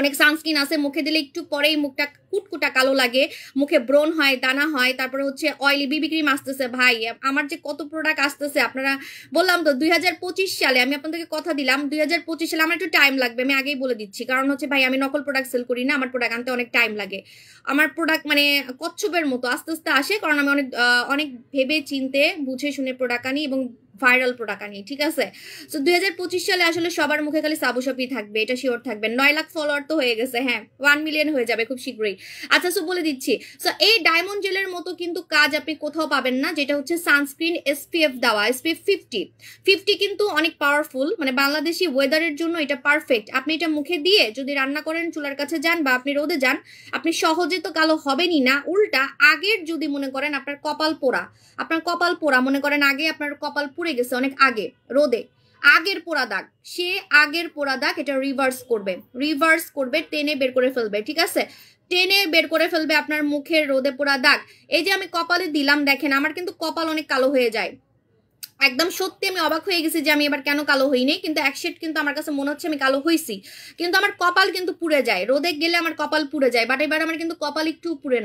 [SPEAKER 1] অনেক সানস্ক্রিন আছে মুখে দিলে একটু পরেই মুখটা কুটকুটা কালো লাগে, মুখে ব্রণ হয়, দানা হয়, তারপরে হচ্ছে অয়েলি বিবি ক্রিম আসতেছে। ভাই আমার যে কত প্রোডাক্ট আসতেছে, আপনারা বললাম তো 2025 সালে, আমি আপনাদেরকে কথা দিলাম 2025 সালে। আমার একটু টাইম লাগবে, আমি আগেই বলে দিচ্ছি, কারণ হচ্ছে ভাই আমি নকল প্রোডাক্ট সেল করি না, আমার প্রোডাক্ট আনতে অনেক টাইম লাগে। আমার প্রোডাক্ট মানে কচ্ছপের মতো আস্তে আস্তে আসে, কারণ আমি অনেক ভেবে চিনতে বুঝে শুনে প্রোডাক্ট আনি, এবং ভাইরাল প্রোডাক্ট আনি, ঠিক আছে? তো 2025 সালে আসলে সবার মুখে খালি সাবুসাপি থাকবে, এটা শিওর থাকবে। 9 লাখ ফলোয়ার তো হয়ে গেছে, হ্যাঁ 1 মিলিয়ন হয়ে যাবে খুব শীঘ্রই। আচ্ছা, সো বলে দিচ্ছি, সো এই ডায়মন্ড জেলের মতো কিন্তু কাজ আপনি কোথাও পাবেন না, যেটা হচ্ছে সানস্ক্রিন SPF দেওয়া, SPF 50 কিন্তু অনেক পাওয়ারফুল, মানে বাংলাদেশি ওয়েদারের জন্য এটা পারফেক্ট। আপনি এটা মুখে দিয়ে যদি রান্না করেন, চুলার কাছে যান, বা আপনি রোদে যান, আপনি সহজে তো কালো হবেনই না, উল্টা আগের যদি মনে করেন আপনার কপাল পোড়া মনে করেন, আগে আপনার কপাল পুড়ে গেছে অনেক আগে রোদে, আগের পোড়া দাগ, সে আগের পোড়া দাগ এটা রিভার্স করবে, টেনে বের করে ফেলবে, ঠিক আছে? টেনে বের করে ফেলবে আপনার মুখের রোদে পোড়া দাগ। এই যে আমি কপালে দিলাম, দেখেন আমার কিন্তু কপাল অনেক কালো হয়ে যায়, একদম সত্যি আমি অবাক হয়ে গেছি যে আমি এবার কেন কালো হইনি, কিন্তু এক শেড কিন্তু আমার কাছে মনে হচ্ছে আমি কালো হইছি, কিন্তু আমার কপাল কিন্তু পুড়ে যায়, রোদে গেলে আমার কপাল পুড়ে যায়। বাট এবার আমার কিন্তু কপাল একটু পুড়ে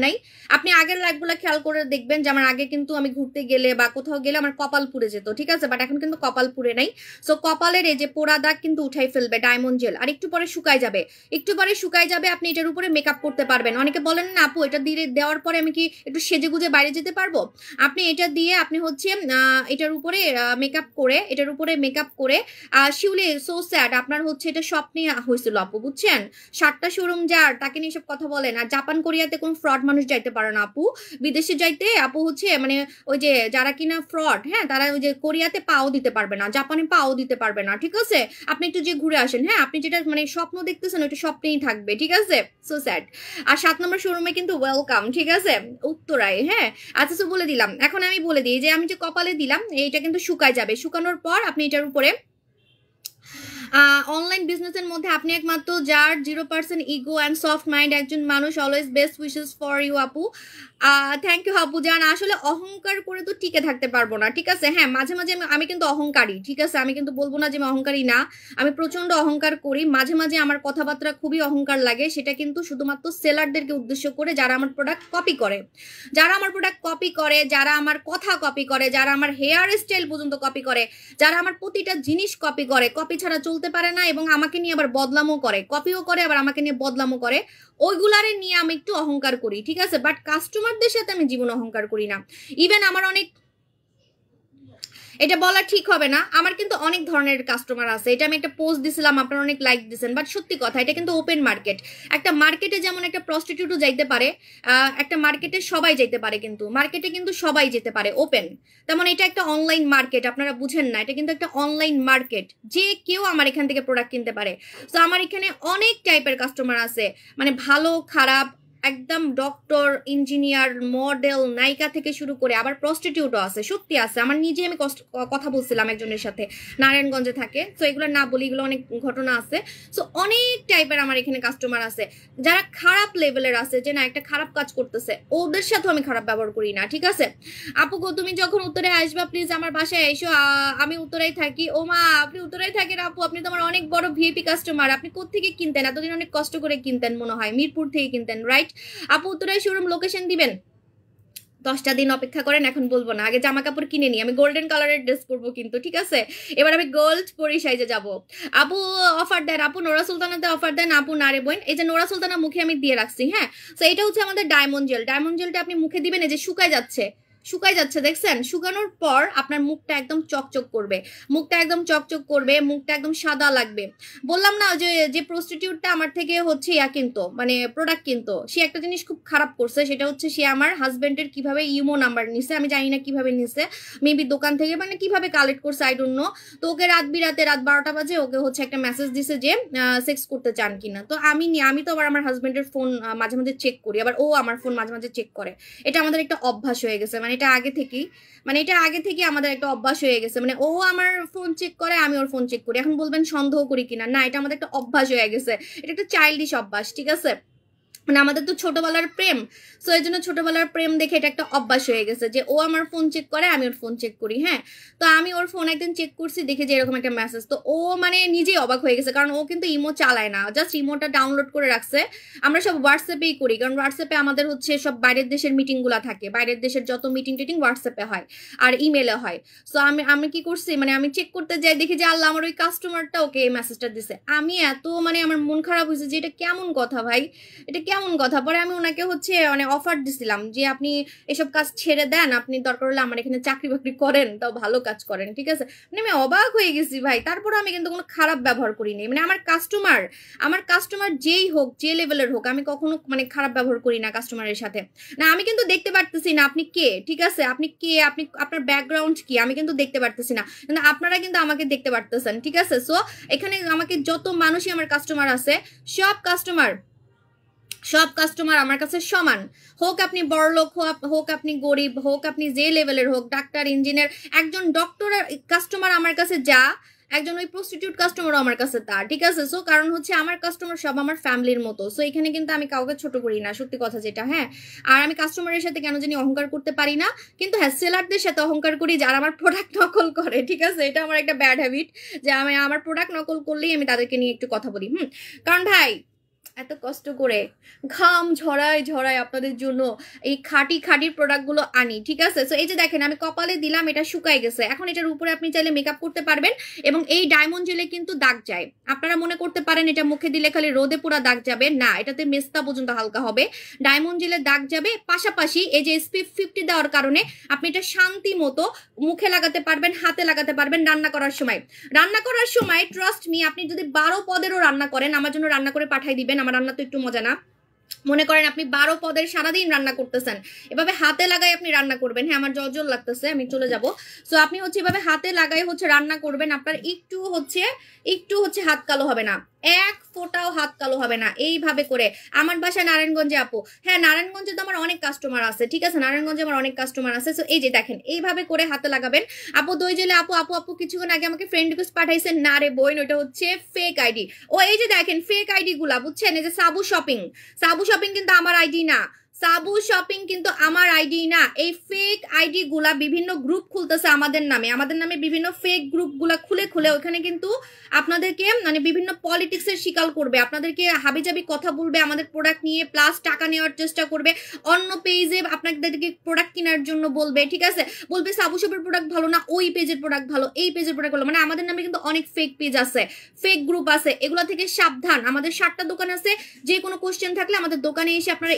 [SPEAKER 1] নাই। আপনি আগের লাইভগুলো খেয়াল করে দেখবেন যে আমার আগে কিন্তু আমি ঘুরতে গেলে বা কোথাও গেলে আমার কপাল পুড়ে যেত, ঠিক আছে? বাট এখন কিন্তু কপাল পুড়ে নাই। সো কপালের এই যে পোড়া দাগ কিন্তু উঠাই ফেলবে ডায়মন্ড জেল, আর একটু পরে শুকায় যাবে, আপনি এটার উপরে মেকআপ করতে পারবেন। অনেকে বলেন না আপু এটা দিয়ে দেওয়ার পরে আমি কি একটু সেজে গুজে বাইরে যেতে পারবো? আপনি এটা দিয়ে আপনি হচ্ছে এটার উপরে মেকআপ করে শিউলি সো স্যাড, আপনার হচ্ছে এটা স্বপ্নে হয়েছিল আপু, বুঝছেন? 7টা শোরুম যার, তাকে নিয়ে সব কথা বলেন। আর জাপান কোরিয়াতে কোন ফ্রড মানুষ যাইতে পারে না আপু, বিদেশে যাইতে আপু হচ্ছে মানে ওই যে যারা কিনা ফ্রড, হ্যাঁ তারা ওই যে কোরিয়াতে পাও দিতে পারবে না, জাপানে পাও দিতে পারবে না, ঠিক আছে? আপনি একটু যে ঘুরে আসেন, হ্যাঁ আপনি যেটা মানে স্বপ্ন দেখতেছেন ওইটা স্বপ্নেই থাকবে, ঠিক আছে? So sad. আর 7 নম্বর শোরুমে কিন্তু ওয়েলকাম, ঠিক আছে? উত্তরায়, হ্যাঁ। আচ্ছা, তো বলে দিলাম। এখন আমি বলে দিই যে আমি যে কপালে দিলাম, এইটা কিন্তু শুকায় যাবে, শুকানোর পর আপনি এটার উপরে অনলাইন বিজনেসের মধ্যে আপনি একমাত্র যার 0% ইগো অ্যান্ড সফট মাইন্ড একজন মানুষ। Always best wishes for you আপু। থ্যাংক ইউ আপু জান। আসলে অহংকার করে তো টিকে থাকতে পারবো না, ঠিক আছে। হ্যাঁ, মাঝে মাঝে আমি কিন্তু অহংকারী, ঠিক আছে। আমি কিন্তু বলবো না যে আমি অহংকারী না, আমি প্রচন্ড অহংকার করি। মাঝে মাঝে আমার কথাবার্তা খুবই অহংকার লাগে, সেটা কিন্তু শুধুমাত্র সেলারদেরকে উদ্দেশ্য করে, যারা আমার প্রোডাক্ট কপি করে, যারা আমার প্রোডাক্ট কপি করে, যারা আমার কথা কপি করে, যারা আমার হেয়ার স্টাইল পর্যন্ত কপি করে, যারা আমার প্রতিটা জিনিস কপি করে, কপি ছাড়া চলতে পারে না, এবং আমাকে নিয়ে আবার বদলামও করে, কপিও করে আবার আমাকে নিয়ে বদলামও করে, ওইগুলারে নিয়ে আমি একটু অহংকার করি, ঠিক আছে। বাট কাস্টমারদের সাথে আমি জীবন অহংকার করি না। ইভেন আমার অনেক, এটা বলা ঠিক হবে না, আমার কিন্তু অনেক ধরনের কাস্টমার আছে। এটা আমি একটা পোস্ট দিছিলাম, আপনারা অনেক লাইক দিয়েছেন, বাট সত্যি কথা, এটা কিন্তু ওপেন মার্কেট। একটা মার্কেটে যেমন একটা প্রস্টিটিউটও যাইতে পারে, একটা মার্কেটে সবাই যেতে পারে, কিন্তু মার্কেটে কিন্তু সবাই যেতে পারে, ওপেন। তেমন এটা একটা অনলাইন মার্কেট, আপনারা বুঝেন না, এটা কিন্তু একটা অনলাইন মার্কেট, যে কেউ আমার এখান থেকে প্রোডাক্ট কিনতে পারে। তো আমার এখানে অনেক টাইপের কাস্টমার আছে, মানে ভালো খারাপ, একদম ডক্টর, ইঞ্জিনিয়ার, মডেল, নায়িকা থেকে শুরু করে আবার প্রস্টিটিউটও আছে, সত্যি আছে। আমার নিজে আমি কথা বলছিলাম একজনের সাথে, নারায়ণগঞ্জে থাকে। তো এগুলো না বলি, এগুলো অনেক ঘটনা আছে। সো অনেক টাইপের আমার এখানে কাস্টমার আছে, যারা খারাপ লেভেলের আছে, যে না একটা খারাপ কাজ করতেছে, ওদের সাথেও আমি খারাপ ব্যবহার করি না, ঠিক আছে। আপু গো, তুমি যখন উত্তরে আসবা প্লিজ আমার বাসায় এসো, আমি উত্তরেই থাকি। ও মা, আপনি উত্তরেই থাকেন আপু? আপনি তো আমার অনেক বড় ভিআইপি কাস্টমার। আপনি কোত্থেকে কিনতেন এতদিন? অনেক কষ্ট করে কিনতেন মনে হয়, মিরপুর থেকে কিনতেন, রাইট? আপু উত্তরায় শোরুম লোকেশন দিবেন? 10টা দিন অপেক্ষা করেন, এখন বলবো না, আগে জামা কাপড় কিনে নি। আমি গোল্ডেন কালারের ড্রেস পরবো কিন্তু, ঠিক আছে। এবার আমি গোল্ড পরি সাইজে যাব। আপু অফার দেন, আপু নোরা সুলতানাতে অফার দেন আপু। না রে বোন, এই যে নোরা সুলতানা মুখে আমি দিয়ে রাখছি, হ্যাঁ। তো এটা হচ্ছে আমাদের ডায়মন্ড জেল। ডায়মন্ড জেলটা আপনি মুখে দিবেন, এই যে শুকায় যাচ্ছে, শুকায় যাচ্ছে, দেখছেন? শুকানোর পর আপনার মুখটা একদম চকচক করবে, মুখটা একদম চকচক করবে, মুখটা একদম সাদা লাগবে। বললাম না যে যে প্রস্টিটিউটটা আমার থেকে হচ্ছে কিনতো, মানে প্রোডাক্ট কিনতো, সে একটা জিনিস খুব খারাপ করছে, সেটা হচ্ছে সে আমার হাজবেন্ডের কিভাবে ইমো নাম্বার নিছে, আমি জানি না কিভাবে নিছে, মেবি দোকান থেকে, মানে কিভাবে কালেক্ট করছে আই ডোন্ট নো। তো ওকে রাত বিরাতে, রাত 12টা বাজে ওকে হচ্ছে একটা মেসেজ দিছে যে সেক্স করতে চান কিনা। তো আমি তো আবার আমার হাজবেন্ডের ফোন মাঝে মাঝে চেক করি, আবার ও আমার ফোন মাঝে মাঝে চেক করে। এটা আমাদের একটা অভ্যাস হয়ে গেছে, মানে এটা আগে থেকে আমাদের একটা অভ্যাস হয়ে গেছে। মানে ও আমার ফোন চেক করে, আমি ওর ফোন চেক করি। এখন বলবেন সন্দেহ করি কিনা, না, এটা আমাদের একটা অভ্যাস হয়ে গেছে, এটা একটা চাইল্ডিশ অভ্যাস, ঠিক আছে। মানে আমাদের তো ছোটবেলার প্রেম, সো এই জন্য ছোটবেলার প্রেম দেখে এটা একটা অভ্যাস হয়ে গেছে যে ও আমার ফোন চেক করে, আমি ওর ফোন চেক করি, হ্যাঁ। তো আমি ওর ফোন একদিন চেক করছি, দেখে যে এরকম একটা মেসেজ। তো ও মানে নিজেই অবাক হয়ে গেছে, কারণ ও কিন্তু ইমো চালায় না, জাস্ট ইমোটা ডাউনলোড করে রাখছে। আমরা সব হোয়াটসঅ্যাপেই করি, কারণ হোয়াটসঅ্যাপে আমাদের হচ্ছে সব বাইরের দেশের মিটিংগুলো থাকে, বাইরের দেশের যত মিটিং টিটিং হোয়াটসঅ্যাপে হয় আর ইমেলে হয়। সো আমি কি করছি, মানে আমি চেক করতে যাই, দেখি যে আল্লাহ, আমার ওই কাস্টমারটা ওকে এই মেসেজটা দিছে। আমি এত, মানে আমার মন খারাপ হয়েছে যে এটা কেমন কথা ভাই, এটা কেমন কথা। পরে আমি ওনাকে হচ্ছে মানে অফার দিছিলাম যে আপনি এসব কাজ ছেড়ে দেন, আপনি দরকার হলে আমার এখানে চাকরি বাকরি করেন, তাও ভালো কাজ করেন, ঠিক আছে। মানে আমি অবাক হয়ে গেছি ভাই। তারপরে আমি কিন্তু কোনো খারাপ ব্যবহার করিনি, মানে আমার কাস্টমার যেই হোক, যে লেভেলের হোক, আমি কখনো মানে খারাপ ব্যবহার করি না কাস্টমারের সাথে। না, আমি কিন্তু দেখতে পারতেছি না আপনি কে, ঠিক আছে, আপনি কে, আপনি আপনার ব্যাকগ্রাউন্ড কি, আমি কিন্তু দেখতে পারতেছি না, কিন্তু আপনারা কিন্তু আমাকে দেখতে পারতেছেন, ঠিক আছে। সো এখানে আমাকে যত মানুষই আমার কাস্টমার আছে, সব কাস্টমার আমার কাছে সমান। হোক আপনি বড়লোক, হোক আপনি গরিব, হোক আপনি যে লেভেলের হোক, ডাক্তার, ইঞ্জিনিয়ার। একজন ডক্টর কাস্টমার আমার কাছে যা, একজন ওই প্রস্টিটিউট কাস্টমারও আমার কাছে তা, ঠিক আছে। সো কারণ হচ্ছে আমার কাস্টমার সব আমার ফ্যামিলির মতো। সো এখানে কিন্তু আমি কাউকে ছোট করি না, সত্যি কথা যেটা, হ্যাঁ। আর আমি কাস্টমারের সাথে কেন জানি অহংকার করতে পারি না, কিন্তু হ্যাঁ সেলারদের সাথে অহংকার করি, যারা আমার প্রোডাক্ট নকল করে, ঠিক আছে। এটা আমার একটা ব্যাড হ্যাবিট, যে আমি আমার প্রোডাক্ট নকল করলেই আমি তাদেরকে নিয়ে একটু কথা বলি। কারণ ভাই এত কষ্ট করে ঘাম ঝরায় আপনাদের জন্য এই খাঁটি প্রোডাক্টগুলো আনি, ঠিক আছে। সো এই যে দেখেন, আমি কপালে দিলাম, এটা শুকায় গেছে। এখন এটার উপরে আপনি চাইলে মেকআপ করতে পারবেন, এবং এই ডায়মন্ড জেলে কিন্তু দাগ যায়। আপনারা মনে করতে পারেন এটা মুখে দিলে খালি রোদে পুরা দাগ যাবে, না, এটাতে মেস্তা পর্যন্ত হালকা হবে, ডায়মন্ড জেলে দাগ যাবে। পাশাপাশি এই যে SPF 50 দেওয়ার কারণে আপনি এটা শান্তি মতো মুখে লাগাতে পারবেন, হাতে লাগাতে পারবেন। রান্না করার সময় ট্রাস্ট মি, আপনি যদি 12 পদেরও রান্না করেন, আমার জন্য রান্না করে পাঠাই দিবেন। আমার রান্না তো একটু মজা না, মনে করেন আপনি 12 পদের সারাদিন রান্না করতেছেন, এভাবে হাতে লাগাই আপনি রান্না করবেন। হ্যাঁ, আমার জল লাগতেছে, আমি চলে যাব। সো আপনি হচ্ছে এভাবে হাতে লাগাই হচ্ছে রান্না করবেন, আপনার একটু হচ্ছে হাত কালো হবে না, এক ফোঁটাও হাত কালো হবে না এইভাবে করে। আমার বাসা নারায়ণগঞ্জে আপু, হ্যাঁ নারায়ণগঞ্জে তো আমার অনেক কাস্টমার আছে, ঠিক আছে, নারায়ণগঞ্জে আমার অনেক কাস্টমার আছে। সো এই যে দেখেন এইভাবে করে হাতে লাগাবেন। আপু দই জেলে আপু আপু আপু কিছুক্ষণ আগে আমাকে ফ্রেন্ড রিকোয়েস্ট পাঠাইছে, না রে বোন ওটা হচ্ছে ফেক আইডি। ও এই যে দেখেন ফেক আইডি গুলা বুঝছেন, এই যে সাবু শপিং, সাবু শপিং কিন্তু আমার আইডি না, সাবু শপিং কিন্তু আমার আইডি না। এই ফেক আইডি গুলা বিভিন্ন গ্রুপ খুলতেছে আমাদের নামে বিভিন্ন ফেক গ্রুপ গুলা খুলে খুলে ওখানে কিন্তু আপনাদেরকে মানে বিভিন্ন পলিটিক্সের শিকার করবে, আপনাদেরকে হাবিজাবি কথা বলবে আমাদের প্রোডাক্ট নিয়ে, প্লাস টাকা নেওয়ার চেষ্টা করবে। অন্য পেজে আপনাদেরকে প্রোডাক্ট কেনার জন্য বলবে, ঠিক আছে, বলবে সাবু শপের প্রোডাক্ট ভালো না, ওই পেজের প্রোডাক্ট ভালো, এই পেজের প্রোডাক্ট ভালো। মানে আমাদের নামে কিন্তু অনেক ফেক পেজ আছে, ফেক গ্রুপ আছে, এগুলো থেকে সাবধান। আমাদের 7টা দোকান আছে, যে কোনো কোশ্চেন থাকলে আমাদের দোকানে এসে আপনারা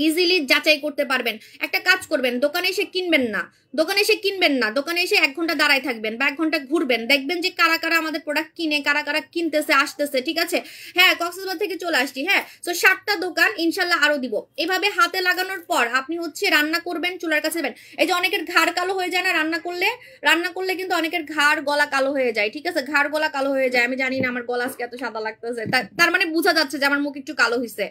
[SPEAKER 1] ইজিলি যাচাই করতে পারবেন। একটা কাজ করবেন, দোকানে এসে কিনবেন না, দোকানে এসে 1 ঘন্টা দাঁড়ায় থাকবেন বা 1 ঘন্টা ঘুরবেন, দেখবেন যে কারা কারা আমাদের প্রোডাক্ট কিনে, কারা কারা কিনতেছে আসতেছে, ঠিক আছে। হ্যাঁ কক্সবাজার থেকে চলে আসছি, হ্যাঁ। তো 7টা দোকান ইনশাল্লাহ আরো দিব। এভাবে হাতে লাগানোর পর আপনি হচ্ছে রান্না করবেন, চুলার কাছে দেবেন। এই যে অনেকের ঘাড় কালো হয়ে যায় না রান্না করলে কিন্তু অনেকের ঘাড় গলা কালো হয়ে যায়, ঠিক আছে, ঘাড় গলা কালো হয়ে যায়। আমি জানি না আমার গলা আজকে এত সাদা লাগতেছে, তার মানে বোঝা যাচ্ছে যে আমার মুখ একটু কালো হয়েছে।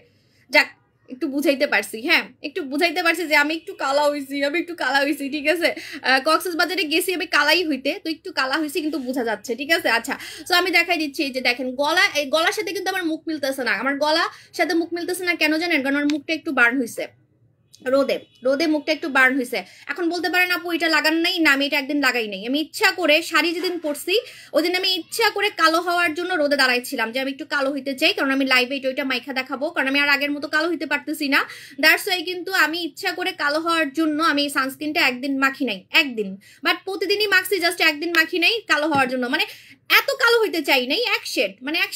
[SPEAKER 1] যাক একটু বুঝাইতে পারছি, হ্যাঁ একটু বুঝাইতে পারছি যে আমি একটু কালা হয়েছি, ঠিক আছে। কক্সবাজারে গেছি আমি কালাই হইতে, তো একটু কালা হয়েছি কিন্তু বোঝা যাচ্ছে, ঠিক আছে। আচ্ছা তো আমি দেখাই দিচ্ছি, এই যে দেখেন এই গলার সাথে কিন্তু আমার মুখ মিলতেছে না, আমার গলার সাথে মুখ মিলতেছে না কেন জানেন? কারণ আমার মুখটা একটু বার্ন হয়েছে, রোদে মুখটা একটু বার্ন হয়েছে। এখন বলতে পারেন আপু এটা লাগান নাই, না আমি এটা একদিন লাগাই নাই, আমি ইচ্ছা করে শাড়ি যেদিন পরছি ওদিন আমি ইচ্ছা করে কালো হওয়ার জন্য রোদে দাঁড়াইছিলাম, যে আমি একটু কালো হইতে চাই, কারণ আমি লাইভে এটা মাইখা দেখাবো, কারণ আমি আর আগের মতো কালো হইতে পারতেছি না। দ্যাটস ওয়াই কিন্তু আমি ইচ্ছা করে কালো হওয়ার জন্য আমি সানস্ক্রিনটা একদিন মাখি নাই, একদিন, বাট প্রতিদিনই মাখছি, জাস্ট একদিন মাখি নাই কালো হওয়ার জন্য। মানে এত কালো হইতে চাই নাই, এক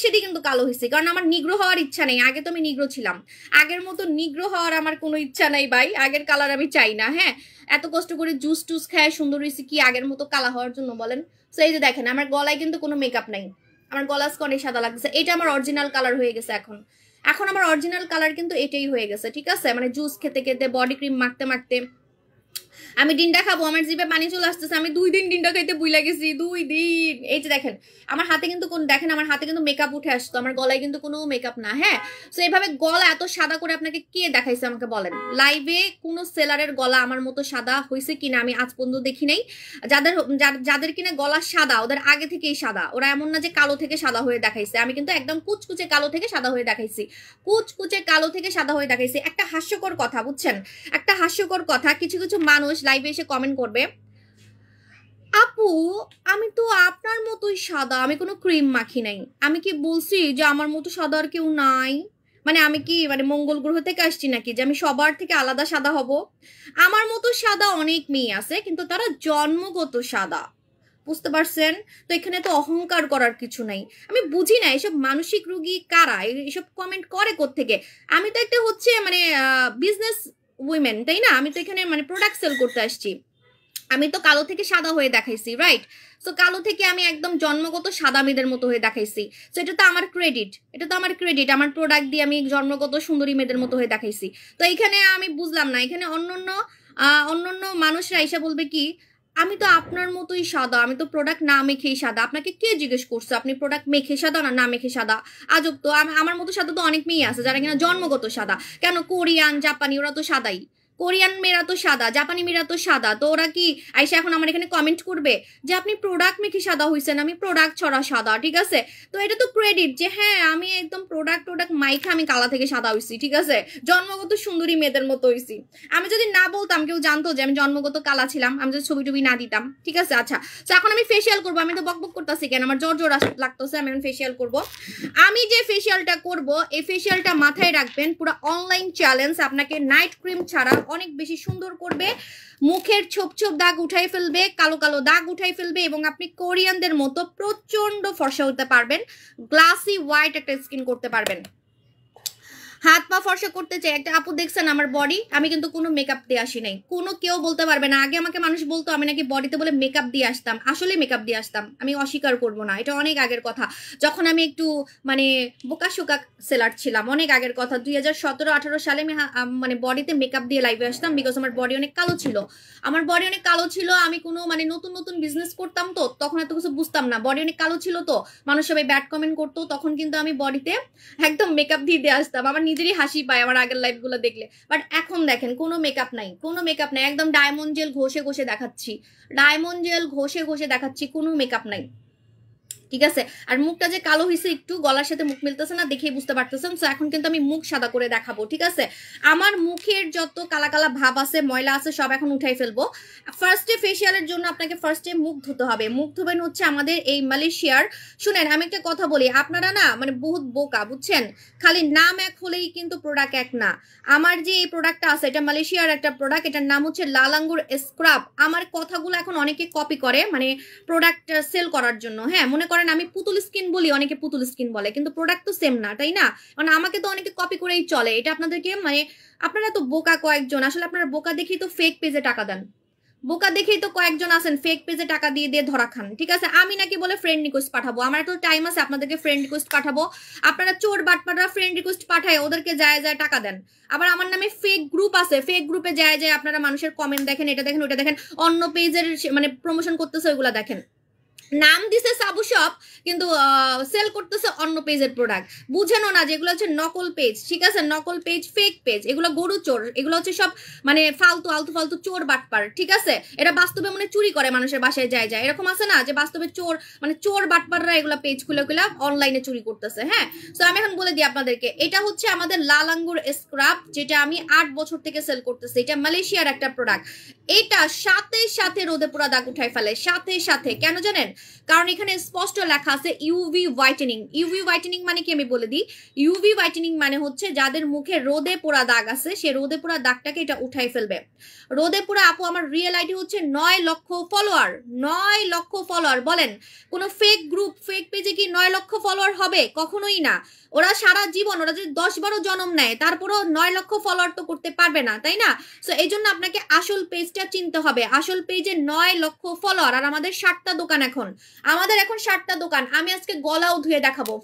[SPEAKER 1] শেডই কিন্তু কালো হয়েছে, কারণ আমার নিগ্রো হওয়ার ইচ্ছা নেই। আগে তো আমি নিগ্রো ছিলাম, আগের মতো নিগ্রো হওয়ার আমার কোনো ইচ্ছা নাই ভাই, আগের কালার আমি চাই না। হ্যাঁ এত কষ্ট করে জুস টুস খায় সুন্দর হয়েছে কি আগের মতো কালা হওয়ার জন্য বলেন? তো এই যে দেখেন আমার গলায় কিন্তু কোনো মেকআপ নাই, আমার গলা অনেক সাদা লাগছে, এটা আমার অরিজিনাল কালার হয়ে গেছে। এখন আমার অরিজিনাল কালার কিন্তু এটাই হয়ে গেছে, ঠিক আছে। মানে জুস খেতে খেতে বডি ক্রিম মাখতে মাখতে আমি ডিমটা খাবো, আমার জিভে পানি চলে আসতেছে, আমি 2 দিন ডিমটা খাইতে ভুলে গেছি, 2 দিন। এই যে দেখেন আমার হাতে কিন্তু দেখেন আমার হাতে কিন্তু মেকআপ উঠে আসতো, আমার গলায় কিন্তু কোনো মেকআপ না। হ্যাঁ তো এইভাবে গলা এত সাদা করে আপনাকে কে দেখাইছে আমাকে বলেন? লাইভে কোনো সেলারের গলা আমার মতো সাদা হয়েছে কিনা আমি আজ পর্যন্ত দেখি নাই। যাদের কিনা গলা সাদা ওদের আগে থেকেই সাদা, ওরা এমন না যে কালো থেকে সাদা হয়ে দেখাইছে। আমি কিন্তু একদম কুচকুচে কালো থেকে সাদা হয়ে দেখাইছি, একটা হাস্যকর কথা বুঝছেন, একটা হাস্যকর কথা, কিছু কিছু মানুষ লাইভে এসে কমেন্ট করবে, আপু আমি তো আপনার মতোই সাদা, আমি কোনো ক্রিম মাখি নাই। আমি কি বলছি যে আমার মতো সাদা আর কেউ নাই? মানে আমি কি মানে মঙ্গল গ্রহ থেকে আসছি নাকি যে আমি সবার থেকে আলাদা সাদা হব? আমার মতো সাদা অনেক মেয়ে আছে, কিন্তু তারা জন্মগত সাদা, বুঝতে পারছেন? তো এখানে তো অহংকার করার কিছু নাই। আমি বুঝি না এসব মানসিক রোগী কারা, এসব কমেন্ট করে কোত্থেকে? আমি তো একটা হচ্ছে মানে বিজনেস উইমেন, তাই না? আমি তো এখানে মানে প্রোডাক্ট সেল করতে আসছি, আমি তো কালো থেকে সাদা হয়ে দেখাইছি, রাইট? সো কালো থেকে আমি একদম জন্মগত সাদা মেয়েদের মতো হয়ে দেখাইছি। সো এটা তো আমার ক্রেডিট, আমার প্রোডাক্ট দিয়ে আমি জন্মগত সুন্দরী মেয়েদের মতো হয়ে দেখাইছি। তো এখানে আমি বুঝলাম না, এখানে অন্য মানুষরা এসে বলবে কি আমি তো আপনার মতোই সাদা, আমি তো প্রোডাক্ট না মেখেই সাদা। আপনাকে কে জিজ্ঞেস করছে আপনি প্রোডাক্ট মেখে সাদা না মেখে সাদা? আজব তো, আমার মতো সাদা তো অনেক মেয়ে আছে যারা কিনা জন্মগত সাদা। কেন কোরিয়ান জাপানি ওরা তো সাদাই, কোরিয়ান মেয়েরা তো সাদা, জাপানি মেয়েরা তো সাদা। তো ওরা কি আইসা এখন আমার এখানে কমেন্ট করবে যে আপনি প্রোডাক্ট মেখে সাদা হইছেন, আমি প্রোডাক্ট ছড়া সাদা, ঠিক আছে? তো এটা তো ক্রেডিট যে হ্যাঁ আমি একদম প্রোডাক্ট মাইখা আমি কালা থেকে সাদা হইছি, ঠিক আছে, জন্মগত সুন্দরী মেয়েদের মতো হইছি। আমি যদি না বলতাম কেউ জানতো যে আমি জন্মগত কালা ছিলাম, আমি যদি ছবি টবি না দিতাম, ঠিক আছে। আচ্ছা তো এখন আমি ফেসিয়াল করবো, আমি তো বকবক করতেছি কেন, আমার জ্বর লাগতেছে, আমি এখন ফেসিয়াল করবো। আমি যে ফেসিয়ালটা করব এই ফেসিয়ালটা মাথায় রাখবেন, পুরো অনলাইন চ্যালেঞ্জ, আপনাকে নাইট ক্রিম ছাড়া অনেক বেশি সুন্দর করবে, মুখের ছোপ ছোপ দাগ উঠাই ফেলবে, কালো কালো দাগ উঠাই ফেলবে, এবং আপনি কোরিয়ানদের মতো প্রচন্ড ফর্সা হতে পারবেন, গ্লাসি হোয়াইট একটা স্কিন করতে পারবেন। হাত পা ফর্সা করতে চাই। একটা আপু দেখছেন আমার বডি, আমি কিন্তু কোনো মেকআপ দিয়ে আসি নাই। কোনো কেউ বলতে পারবে না। আগে আমাকে মানুষ বলতো আমি নাকি বডিতে বলে মেকআপ দিয়ে আসতাম, আসলে মেকআপ দিয়ে আসতাম, আমি অস্বীকার করব না, এটা অনেক আগের কথা, যখন আমি একটু মানে বোকা শোকা সেলার ছিলাম, অনেক আগের কথা। 2017-18 সালে আমি মানে বডিতে মেকআপ দিয়ে লাইভে আসতাম, বিকজ আমার বডি অনেক কালো ছিল। আমার বডি অনেক কালো ছিল, আমি কোনো মানে নতুন নতুন বিজনেস করতাম তো তখন এত কিছু বুঝতাম না, বডি অনেক কালো ছিল তো মানুষ সবাই ব্যাড কমেন্ট করতো, তখন কিন্তু আমি বডিতে একদম মেকআপ দিয়ে আসতাম। আমার নিজেরই হাসি পায় আমার আগের লাইফ গুলো দেখলে। বাট এখন দেখেন কোনো মেকআপ নাই, কোনো মেকআপ নাই, একদম ডায়মন্ড জেল ঘষে ঘষে দেখাচ্ছি, ডায়মন্ড জেল ঘষে ঘষে দেখাচ্ছি, কোনো মেকআপ নাই, ঠিক আছে। আর মুখটা যে কালো হয়েছে একটু, গলার সাথে মুখ মিলতেছে না দেখেই বুঝতে পারতেছেন। সো এখন কিন্তু আমি মুখ সাদা করে দেখাবো, ঠিক আছে। আমার মুখের যত কালা কালা ভাব আছে, ময়লা আছে, সব এখন উঠাই ফেলবো। ফার্স্টে ফেসিয়ালের জন্য আপনাকে ফার্স্টে মুখ ধুতে হবে। মুখ ধুবেন হচ্ছে আমাদের এই মালয়েশিয়ার। শুনেন আমি একটা কথা বলি, আপনারা না মানে বহুত বোকা, বুঝছেন, খালি নাম এক হলেই কিন্তু প্রোডাক্ট এক না। আমার যে এই প্রোডাক্টটা আছে এটা মালয়েশিয়ার একটা প্রোডাক্ট, এটার নাম হচ্ছে লাল আঙ্গুর স্ক্রাব। আমার কথাগুলো এখন অনেকে কপি করে মানে প্রোডাক্ট সেল করার জন্য। হ্যাঁ, মনে করেন আমি পুতুল স্কিন বলি, অনেকে পুতুল স্কিন বলে, কিন্তু প্রোডাক্ট তো সেম না, তাই না? মানে আমাকে তো অনেকে কপি করেই চলে। এটা আপনাদেরকে মানে আপনারা তো বোকা কয়েকজন, আসলে আপনারা বোকা দেখেই তো ফেক পেজে টাকা দেন, বোকা দেখেই তো কয়েকজন আছেন ফেক পেজে টাকা দিয়ে দিয়ে ধরা খান, ঠিক আছে। আমি নাকি বলে ফ্রেন্ড রিকোয়েস্ট পাঠাবো, আমার তো টাইম আছে আপনাদেরকে ফ্রেন্ড রিকোয়েস্ট পাঠাবো। আপনারা চোর বাটপাড়া ফ্রেন্ড রিকোয়েস্ট পাঠায় ওদেরকে যায় যায় টাকা দেন। আবার আমার নামে ফেক গ্রুপ আছে, ফেক গ্রুপে যায় যায় আপনারা মানুষের কমেন্ট দেখেন, এটা দেখেন ওটা দেখেন, অন্য পেজের মানে প্রমোশন করতেছে ওইগুলা দেখেন। নাম দিছে সাবু শপ, কিন্তু সেল করতেছে অন্য পেজের প্রোডাক্ট। বুঝেনো না যেগুলো হচ্ছে নকল পেজ, ঠিক আছে, নকল পেজ, ফেক পেজ, এগুলো গরু চোর, এগুলো হচ্ছে সব মানে ফালতু আলতু ফালতু চোর বাটপার, ঠিক আছে। এটা বাস্তবে মানে চুরি করে মানুষের বাসায় যায় যায়, এরকম আছে না যে বাস্তবে চোর মানে চোর বাটপাররা এগুলো পেজ খুলে খুলে অনলাইনে চুরি করতেছে। হ্যাঁ, তো আমি এখন বলে দিই আপনাদেরকে, এটা হচ্ছে আমাদের লাল আঙ্গুর স্ক্রাব, যেটা আমি 8 বছর থেকে সেল করতেছি। এটা মালয়েশিয়ার একটা প্রোডাক্ট। এটা সাথে সাথে রোদে পুরা দাগ উঠাই ফেলে, সাথে সাথে। কেন জানেন? কারণ এখানে স্পষ্ট লেখা আছে ইউভি হোয়াইটেনিং। ইউভি হোয়াইটেনিং মানে কি আমি বলে দিই। ইউভি হোয়াইটেনিং মানে হচ্ছে যাদের মুখে রোদে পোড়া দাগ আছে, সে রোদে পোড়া দাগটাকে এটা উঠাই ফেলবে। রোদে পোড়া আপু আমার রিয়েল আইডি হচ্ছে 9 লক্ষ ফলোয়ার, 9 লক্ষ ফলোয়ার। বলেন কোন ফেক গ্রুপ ফেক পেজে কি 9 লক্ষ ফলোয়ার হবে? কখনোই না। ওরা সারা জীবন, ওরা যদি 10-12 জন্ম নেয় তারপরও 9 লক্ষ ফলোয়ার তো করতে পারবে না, তাই না? সো এই জন্য আপনাকে আসল পেজটা চিনতে হবে। আসল পেজে 9 লক্ষ ফলোয়ার। আর আমাদের 60টা দোকান এখন, আমাদের এখন 60টা দোকান। আমি আজকে গলাও ধুয়ে দেখাবো,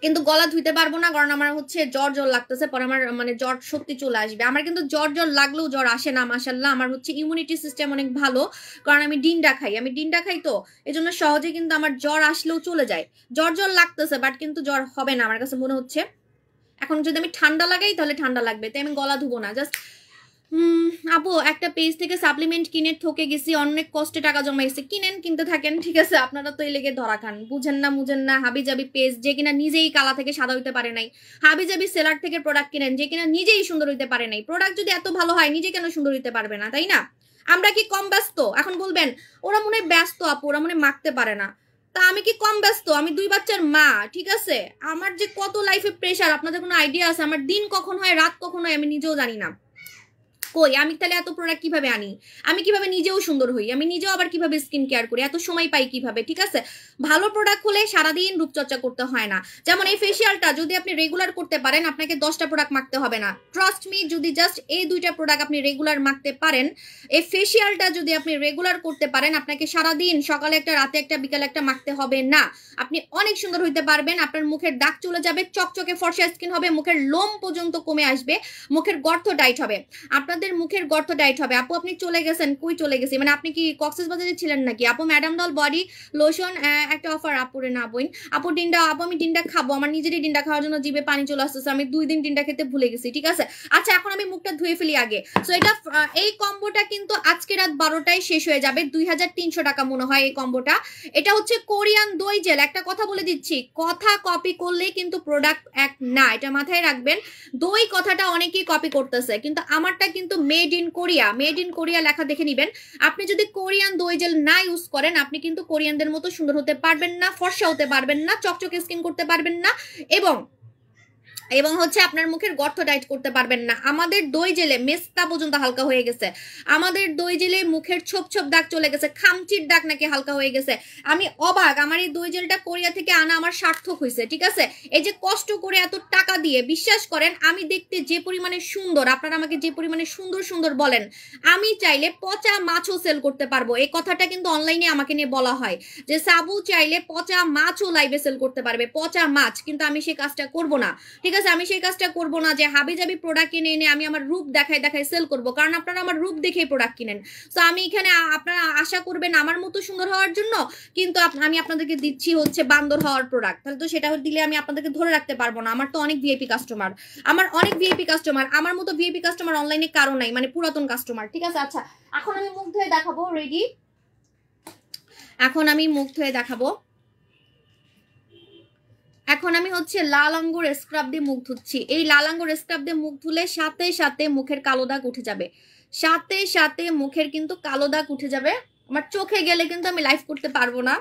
[SPEAKER 1] কিন্তু গলা ধুইতে পারবো না, কারণ আমার হচ্ছে জ্বর জ্বর লাগতেছে, পরে আমার মানে জ্বর সত্যি চলে আসবে। আমার কিন্তু জ্বর জ্বর লাগলেও জ্বর আসে না, মাশাল্লাহ। আমার হচ্ছে ইমিউনিটি সিস্টেম অনেক ভালো, কারণ আমি ডিন্ডা খাই, আমি ডিন্ডা খাই তো এই জন্য সহজে কিন্তু আমার জ্বর আসলেও চলে যায়। জ্বর জ্বর লাগতেছে বাট কিন্তু জ্বর হবে না আমার কাছে মনে হচ্ছে। এখন যদি আমি ঠান্ডা লাগাই তাহলে ঠান্ডা লাগবে, তাই আমি গলা ধুবো না। জাস্ট আপু একটা পেজ থেকে সাপ্লিমেন্ট কিনে ঠকে গেছি, অনেক কষ্টে টাকা জমাইছি। কিনেন, কিনতে থাকেন, ঠিক আছে। আপনারা তো এই লেগে ধরা খান, বুঝেন না মুঝেন না। হাবিজাবি পেজ, যে কিনা নিজেই কালা থেকে সাদা হইতে পারে নাই। হাবিজাবি সেলার থেকে প্রোডাক্ট কিনেন, যে কিনা নিজেই সুন্দর হইতে পারে নাই। প্রোডাক্ট যদি এত ভালো হয় নিজে কেন সুন্দর হইতে পারবে না, তাই না? আমরা কি কম ব্যস্ত? এখন বলবেন ওরা মনে হয় ব্যস্ত আপু, ওরা মনে মাখতে পারে না। তা আমি কি কম ব্যস্ত? আমি 2 বাচ্চার মা, ঠিক আছে। আমার যে কত লাইফে প্রেশার আপনাদের কোনো আইডিয়া আছে? আমার দিন কখন হয় রাত কখন হয় আমি নিজেও জানি না। কই আমি তাহলে এত প্রোডাক্ট কিভাবে আনি? আমি কিভাবে নিজেও সুন্দর হই? আমি নিজেও আবার কিভাবে স্কিন কেয়ার করি? এত সময় পাই কিভাবে? ঠিক আছে, ভালো প্রোডাক্ট হলে সারাদিন রূপচর্চা করতে হয় না। যেমন এই ফেসিয়ালটা যদি আপনি রেগুলার করতে পারেন, আপনাকে 10টা প্রোডাক্ট মাখতে হবে না। ট্রাস্ট মি, যদি জাস্ট এই 2টা প্রোডাক্ট আপনি রেগুলার মাখতে পারেন, এই ফেসিয়ালটা যদি আপনি রেগুলার করতে পারেন, আপনাকে সারাদিন সকালে একটা, রাতে একটা, বিকালে একটা মাখতে হবে না। আপনি অনেক সুন্দর হইতে পারবেন। আপনার মুখের দাগ চলে যাবে, চকচকে ফর্সা স্কিন হবে, মুখের লোম পর্যন্ত কমে আসবে, মুখের গর্ত টাইট হবে। আপনাদের মুখের গর্ত টাইট হবে। আপু আপনি চলে গেছেন, কই চলে গেছি? মানে আপনি কি কক্সবাজারে ছিলেন নাকি? আপু ম্যাডাম ডল বডি লোশন একটা অফার আপুরে না বইন। আপু ডিন্ডা, আপু আমি ডিন্ডা খাবো, আমার নিজেরই ডিন্ডা খাওয়ার জন্য জিভে পানি চলে আসতেছে। আমি 2 দিন ডিন্ডা খেতে ভুলে গেছি, ঠিক আছে। আচ্ছা এখন আমি মুখটা ধুয়ে ফেলি আগে। সো এটা এই কম্বোটা কিন্তু আজকে রাত 12টায় শেষ হয়ে যাবে। 2300 টাকা মনে হয় এই কম্বোটা। এটা হচ্ছে কোরিয়ান দই জেল। একটা কথা বলে দিচ্ছি, কথা কপি করলে কিন্তু প্রোডাক্ট এক না, এটা মাথায় রাখবেন। দই কথাটা অনেকেই কপি করতেছে, কিন্তু আমারটা কিন্তু made in Korea, made in Korea লেখা দেখে নিবেন। আপনি যদি কোরিয়ান দই জেল না ইউজ করেন, আপনি কিন্তু কোরিয়ানদের মতো সুন্দর হতে পারবেন না, ফর্সা হতে পারবেন না, চকচকে স্কিন করতে পারবেন না। এবং এবং হচ্ছে আপনার মুখের গর্ত টাইট করতে পারবেন না। আমাদের দই জেলে মেস্তা পর্যন্ত হালকা হয়ে গেছে, আমাদের দই জেলে মুখের ছোপ ছোপ দাগ চলে গেছে, খামচির দাগ নাকি হালকা হয়ে গেছে। আমি অবাক, আমার এই দই জেলটা কোরিয়া থেকে আনা আমার সার্থক হয়েছে, ঠিক আছে। এই যে কষ্ট করে এত টাকা দিয়ে, বিশ্বাস করেন আমি দেখতে যে পরিমাণে সুন্দর, আপনারা আমাকে যে পরিমাণে সুন্দর সুন্দর বলেন, আমি চাইলে পচা মাছও সেল করতে পারবো। এই কথাটা কিন্তু অনলাইনে আমাকে নিয়ে বলা হয় যে সাবু চাইলে পচা মাছও লাইভে সেল করতে পারবে, পচা মাছ। কিন্তু আমি সেই কাজটা করব না, ঠিক আছে। আমি সেই কাজটা করব না যে হাবিজাবি প্রোডাক্ট কিনে এনে আমি আমার রূপ দেখাই দেখাই সেল করব, কারণ আপনারা আমার রূপ দেখেই প্রোডাক্ট কিনেন। তো আমি এখানে আপনারা আশা করবেন আমার মতো সুন্দর হওয়ার জন্য, কিন্তু আমি আপনাদেরকে দিচ্ছি হচ্ছে বান্দর হওয়ার প্রোডাক্ট। তাহলে তো সেটা দিলে আমি আপনাদেরকে ধরে রাখতে পারবো না। আমার তো অনেক ভিআইপি কাস্টমার, আমার অনেক ভিআইপি কাস্টমার, আমার মতো ভিআইপি কাস্টমার অনলাইনে কারো নাই, মানে পুরাতন কাস্টমার, ঠিক আছে। আচ্ছা এখন আমি মুখ ধুয়ে দেখাবো, রেডি? এখন আমি মুখ ধুয়ে দেখাবো। এখন আমি হচ্ছে লাল আঙ্গুর স্ক্রাব দিয়ে মুখ ধুচ্ছি। এই লাল আঙ্গুর স্ক্রাব দিয়ে মুখ ধুলে সাথে সাথে মুখের কালো দাগ উঠে যাবে, সাথে সাথে মুখের কিন্তু কালো দাগ উঠে যাবে। আমার চোখে গেলে কিন্তু আমি লাইভ করতে পারবো না।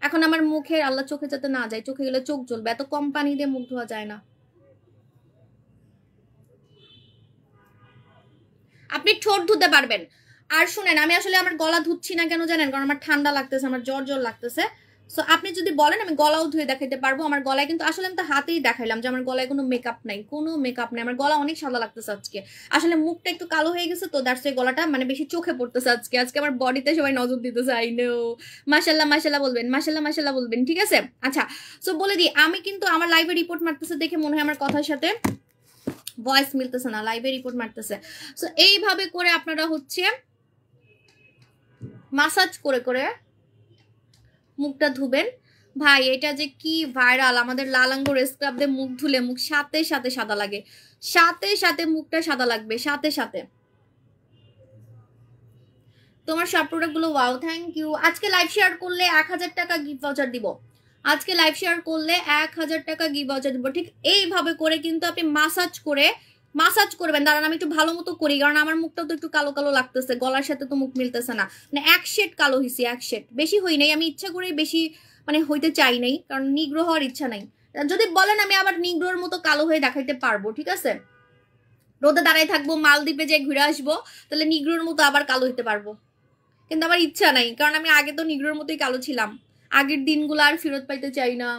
[SPEAKER 1] এখন আমার মুখের, আল্লাহ চোখে যাতে না যায়, চোখে গেলে চোখ জ্বলবে, এত কম পানি দিয়ে মুখ ধোয়া যায় না। আপনি ঠোঁট ধুতে পারবেন। আর শুনেন, আমি আসলে আমার গলা ধুচ্ছি না কেন জানেন? কারণ আমার ঠান্ডা লাগতেছে, আমার জ্বর জ্বর লাগতেছে। সো আপনি যদি বলেন আমি গলাও ধুয়ে দেখাইতে পারবো। আমার গলায় কিন্তু আসলে আমি তো হাতেই দেখাইলাম যে আমার গলায় কোনো মেকআপ নাই, কোনো মেকআপ নাই। আমার গলা অনেক সাদা লাগতেছে আজকে, আসলে মুখটা একটু কালো হয়ে গেছে তো, দ্যাটস ওয়াই গলাটা মানে বেশি চোখে পড়তেছে আজকে। আজকে আমার বডিতে সবাই নজর দিতেছে। আই নো, মাশাল্লাহ মাশাল্লাহ বলবেন, মাশাল্লাহ মাশাল্লাহ বলবেন, ঠিক আছে। আচ্ছা সো বলে দিই, আমি কিন্তু আমার লাইভে রিপোর্ট মারতেছে দেখে মনে হয় আমার কথার সাথে ভয়েস মিলতেছে না, লাইভে রিপোর্ট মারতেছে। সো এইভাবে করে আপনারা হচ্ছে মাসাজ করে করে মুখটা ধুবেন। ভাই এটা যে কি ভাইরাল, আমাদের লাল আঙ্গুর স্ক্রাব দিয়ে মুখ ধুলে মুখ সাথে সাথে সাদা লাগে, সাথে সাথে মুখটা সাদা লাগবে, সাথে সাথে। তোমার সব প্রোডাক্ট গুলো ওয়াও, থ্যাংক ইউ। আজকে লাইভ শেয়ার করলে 1000 টাকা গিফট ভাউচার দিব। আজকে লাইভ শেয়ার করলে 1000 টাকা গিফট ভাউচার দিব। ঠিক এইভাবে করে কিন্তু আপনি মাসাজ করে মাসাজ করবেন। দাঁড়ান আমি একটু ভালো মতো করি, কারণ আমার মুখটা তো একটু কালো কালো লাগতেছে, গলার সাথে তো মুখ মিলতেছে না। মানে এক শেড কালো হয়েছি, এক শেড, বেশি হই নাই। আমি ইচ্ছা করে বেশি মানে হইতে চাই নাই, কারণ নিগ্রো হওয়ার ইচ্ছা নাই। যদি বলেন আমি আবার নিগ্রোর মতো কালো হয়ে দেখাইতে পারবো, ঠিক আছে। রোদে দাঁড়াই থাকবো, মালদ্বীপে যে ঘুরে আসবো, তাহলে নিগ্রোর মতো আবার কালো হইতে পারবো। কিন্তু আমার ইচ্ছা নাই, কারণ আমি আগে তো নিগ্রোর মতোই কালো ছিলাম। আগের দিনগুলো আর ফেরত পাইতে চাই না।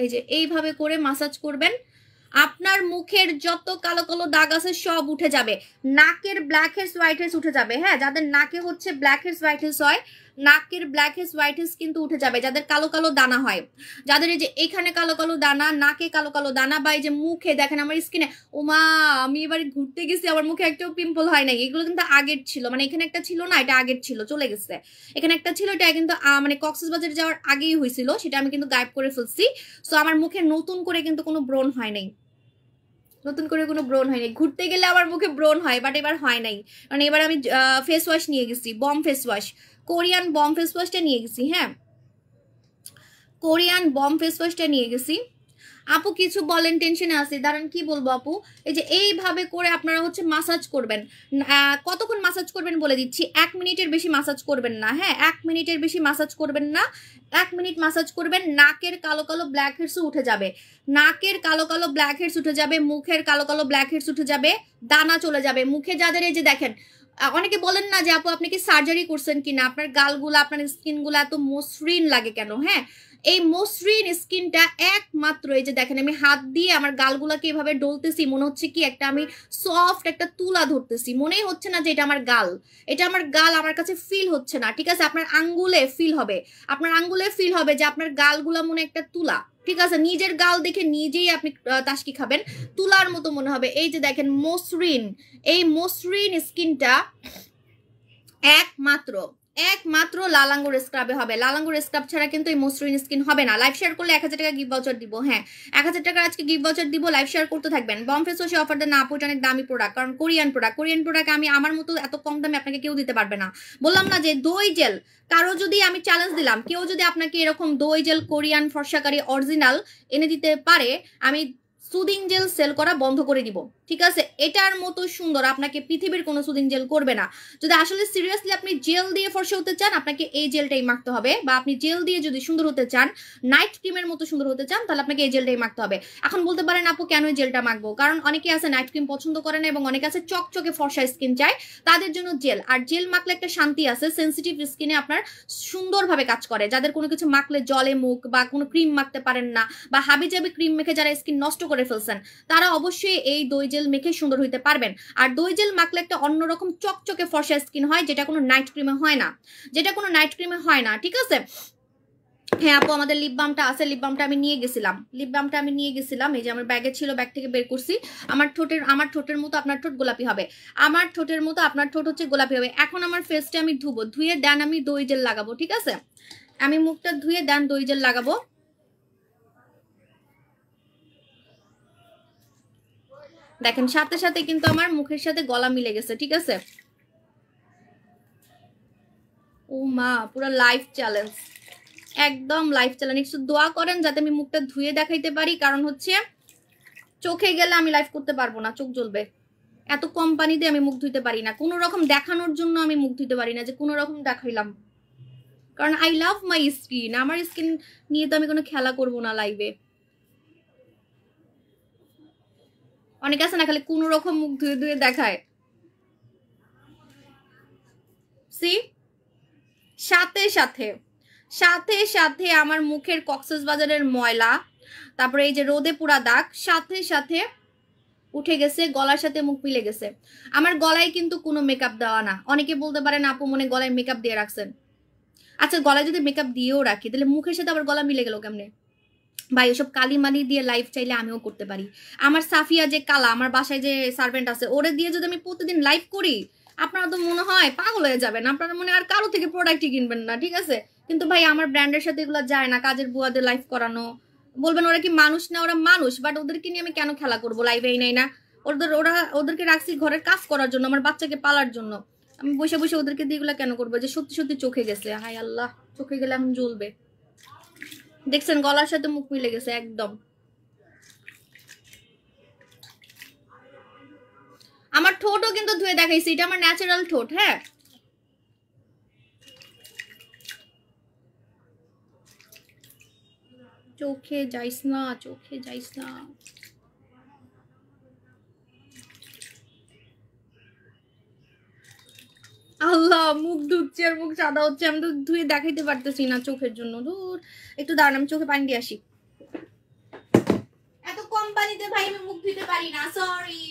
[SPEAKER 1] এই যে এইভাবে করে মাসাজ করবেন, আপনার মুখের যত কালো কালো দাগ আছে সব উঠে যাবে। নাকের ব্ল্যাক হেডস হোয়াইট হেডস উঠে যাবে। হ্যাঁ, যাদের নাকে হচ্ছে ব্ল্যাক হেডস হোয়াইট হেডস হয়, নাকের ব্ল্যাক হেডস হোয়াইট হেডস কিন্তু উঠে যাবে। যাদের কালো কালো দানা হয়, যাদের এই যে এখানে কালো কালো দানা, নাকে কালো কালো দানা, বা এই যে মুখে দেখেন আমার স্কিনে, ওমা আমি এবারে ঘুরতে গেছি আমার মুখে একটাও পিম্পল হয় নাই। এগুলো কিন্তু আগের ছিল, মানে এখানে একটা ছিল না, এটা আগের ছিল, চলে গেছে। এখানে একটা ছিল, এটা কিন্তু মানে কক্সবাজার যাওয়ার আগেই হয়েছিল, সেটা আমি কিন্তু গায়েব করে ফেলছি। সো আমার মুখে নতুন করে কিন্তু কোনো ব্রণ হয় নাই, নতুন করে কোনো ব্রণ হয়নি। ঘুরতে গেলে আমার মুখে ব্রণ হয়, বাট এবার হয় নাই, কারণ এবার আমি ফেস ওয়াশ নিয়ে গেছি, বম ফেস ওয়াশ, কোরিয়ান বম ফেস ওয়াশটা নিয়ে গেছি। হ্যাঁ, কোরিয়ান বম ফেস ওয়াশটা নিয়ে গেছি। আপু কিছু বলেন, টেনশনে আছি। দাঁড়ান কি বলবো আপু। এই যে এইভাবে করে আপনারা হচ্ছে মাসাজ করবেন। কতক্ষণ মাসাজ করবেন বলে দিচ্ছি, 1 মিনিটের বেশি মাসাজ করবেন না। হ্যাঁ, 1 মিনিটের বেশি মাসাজ করবেন না, 1 মিনিট মাসাজ করবেন। নাকের কালো কালো ব্ল্যাক হেডসও উঠে যাবে, নাকের কালো কালো ব্ল্যাক হেডস উঠে যাবে, মুখের কালো কালো ব্ল্যাক হেডস উঠে যাবে, দানা চলে যাবে মুখে। যাদের এই যে দেখেন, অনেকে বলেন না যে আপু আপনি কি সার্জারি করছেন কিনা, আপনার গালগুলো আপনার স্কিনগুলো এত মসৃণ লাগে কেন। হ্যাঁ, এই মসৃণ স্কিনটা একমাত্র এই যে দেখেন, আমি হাত দিয়ে আমার গালগুলাকে এভাবে ডলতেছি, মনে হচ্ছে কি একটা আমি সফট একটা তুলা ধরতেছি, মনেই হচ্ছে না যে এটা আমার গাল, এটা আমার গাল আমার কাছে ফিল হচ্ছে না, ঠিক আছে। আপনার আঙ্গুলে ফিল হবে, আপনার আঙ্গুলে ফিল হবে যে আপনার গালগুলা মনে একটা তুলা, ঠিক আছে। নিজের গাল দেখে নিজেই আপনি তাসকি খাবেন, তুলার মতো মনে হবে। এই যে দেখেন মসৃণ, এই মসৃণ স্কিনটা একমাত্র একমাত্র লাল আঙ্গুর স্ক্রাবে হবে। লাল আঙ্গুর স্ক্রাব ছাড়া কিন্তু এই মসৃণ স্কিন হবে না। লাইভ শেয়ার করলে 1000 টাকা গিফট ভাউচার দিব। হ্যাঁ, 1000 টাকার আজকে গিফট ভাউচার দিব, লাইভ শেয়ার করতে থাকবেন। বম ফেস ওয়াশে অফার দেন না আপু, অনেক দামি প্রোডাক্ট, কারণ কোরিয়ান প্রোডাক্ট, কোরিয়ান প্রোডাক্ট আমি আমার মতো এত কম দামে আপনাকে কেউ দিতে পারবে না। বললাম না যে দই জেল, কারো যদি আমি চ্যালেঞ্জ দিলাম, কেউ যদি আপনাকে এরকম দই জেল কোরিয়ান ফর্সাকারী অরিজিনাল এনে দিতে পারে, আমি সুদিং জেল সেল করা বন্ধ করে দিব, ঠিক আছে? এটার মতো সুন্দর আপনাকে পৃথিবীর কোনো সুদিং জেল করবে না। যদি আসলে সিরিয়াসলি আপনি জেল দিয়ে ফর্সা হতে চান, আপনাকে এই জেলটাই মাখতে হবে, বা আপনি জেল দিয়ে যদি সুন্দর হতে চান, নাইট ক্রিমের মতো সুন্দর হতে চান, তাহলে আপনাকে এই জেলটাই মাখতে হবে। এখন বলতে পারেন আপু কেন এই জেলটা মাখবো? কারণ অনেকে আছে নাইট ক্রিম পছন্দ করে না, এবং অনেকে আছে চকচকে ফর্সা স্কিন চায়, তাদের জন্য জেল। আর জেল মাখলে একটা শান্তি আছে, সেন্সিটিভ স্কিনে আপনার সুন্দরভাবে কাজ করে। যাদের কোনো কিছু মাখলে জলে মুখ, বা কোনো ক্রিম মাখতে পারেন না, বা হাবিজাবি ক্রিম মেখে যারা স্কিন নষ্ট করে ফেলছেন, তারা অবশ্যই এই দই জেল মেখে সুন্দর হইতে পারবেন। আর দই জেল মাখলে একটা অন্যরকম চকচকে ফর্সা স্কিন হয়, যেটা কোনো নাইট ক্রিমে হয় না, ঠিক আছে? হ্যাঁ আপু, আমাদের লিপ বামটা আছে, লিপ বামটা আমি নিয়ে গেছিলাম, এই যে আমার ব্যাগে ছিল, ব্যাগ থেকে বের করছি। আমার ঠোঁটের মতো আপনার ঠোঁট গোলাপি হবে, আমার ঠোঁটের মতো আপনার ঠোঁট হচ্ছে গোলাপি হবে। এখন আমার ফেসটা আমি ধুয়ে দেন আমি দই জেল লাগাবো, ঠিক আছে? আমি মুখটা ধুয়ে দেন দই জেল লাগাবো। দেখেন সাথে সাথে কিন্তু আমার মুখের সাথে গলা মিলে গেছে, ঠিক আছে? ও মা, পুরো লাইফ চ্যালেঞ্জ, একদম লাইফ চ্যালেঞ্জ। একটু দোয়া করেন যাতে আমি মুখটা ধুয়ে দেখাইতে পারি, কারণ হচ্ছে চোখে গেলে আমি লাইভ করতে পারবো না, চোখ জ্বলবে। এত কম পানিতে আমি মুখ ধুইতে পারি না, কোনো রকম দেখানোর জন্য আমি মুখ ধুইতে পারি না, যে কোনো রকম দেখাইলাম, কারণ আই লাভ মাই স্কিন। আমার স্কিন নিয়ে তো আমি কোনো খেলা করব না লাইভে। অনেকে আছে না খালি কোনো রকম মুখ ধুয়ে ধুয়ে দেখায়। সি সাথে সাথে সাথে সাথে আমার মুখের কক্সবাজারের ময়লা, তারপরে এই যে রোদে পুরা দাগ, সাথে সাথে উঠে গেছে, গলার সাথে মুখ মিলে গেছে। আমার গলায় কিন্তু কোনো মেকআপ দেওয়া না। অনেকে বলতে পারেন আপু মনে গলায় মেকআপ দিয়ে রাখছেন। আচ্ছা, গলায় যদি মেকআপ দিয়েও রাখি, তাহলে মুখের সাথে আবার গলা মিলে গেল কেমনে? ভাই এসব কালি মালি দিয়ে লাইভ চাইলে আমিও করতে পারি। আমার সাফিয়া যে কালা, আমার বাসায় যে সার্ভেন্ট আছে, ওরে দিয়ে যদি আমি প্রতিদিন লাইভ করি, আপনারা তো মনে হয় পাগল হয়ে যাবেন, আপনারা মনে আর কারো থেকে প্রোডাক্টই কিনবেন না, ঠিক আছে? কিন্তু ভাই আমার ব্র্যান্ডের সাথে এগুলো যায় না, কাজের বুয়াদের লাইভ করানো। বলবেন ওরা কি মানুষ না? ওরা মানুষ, বাট ওদেরকে নিয়ে আমি কেন খেলা করবো লাইভে? নাই না, ওদেরকে রাখছি ঘরের কাজ করার জন্য, আমার বাচ্চাকে পালার জন্য। আমি বসে বসে ওদেরকে দিয়ে এগুলো কেন করবো? যে সত্যি সত্যি চোখে গেছে, হাই আল্লাহ, চোখে গেলে এখন জ্বলবে। দেখছেন গলার সাথে মুখ মিলে গেছে একদম। আমার ঠোঁটও কিন্তু ধুয়ে দেখাইছি, এটা আমার ন্যাচারাল ঠোঁট। হ্যাঁ, চোখে যাইস না, চোখে যাইস না। আল্লাহ, মুখ ধুচ্ছি আর মুখ সাদা হচ্ছে, আমি তো ধুয়ে দেখাইতে পারতেছি না চোখের জন্য। দূর, একটু দাঁড়ান, আমি চোখে পানি দিয়ে আসি। এত কম পানিতে ভাই আমি মুখ ধুইতে পারি না, সরি।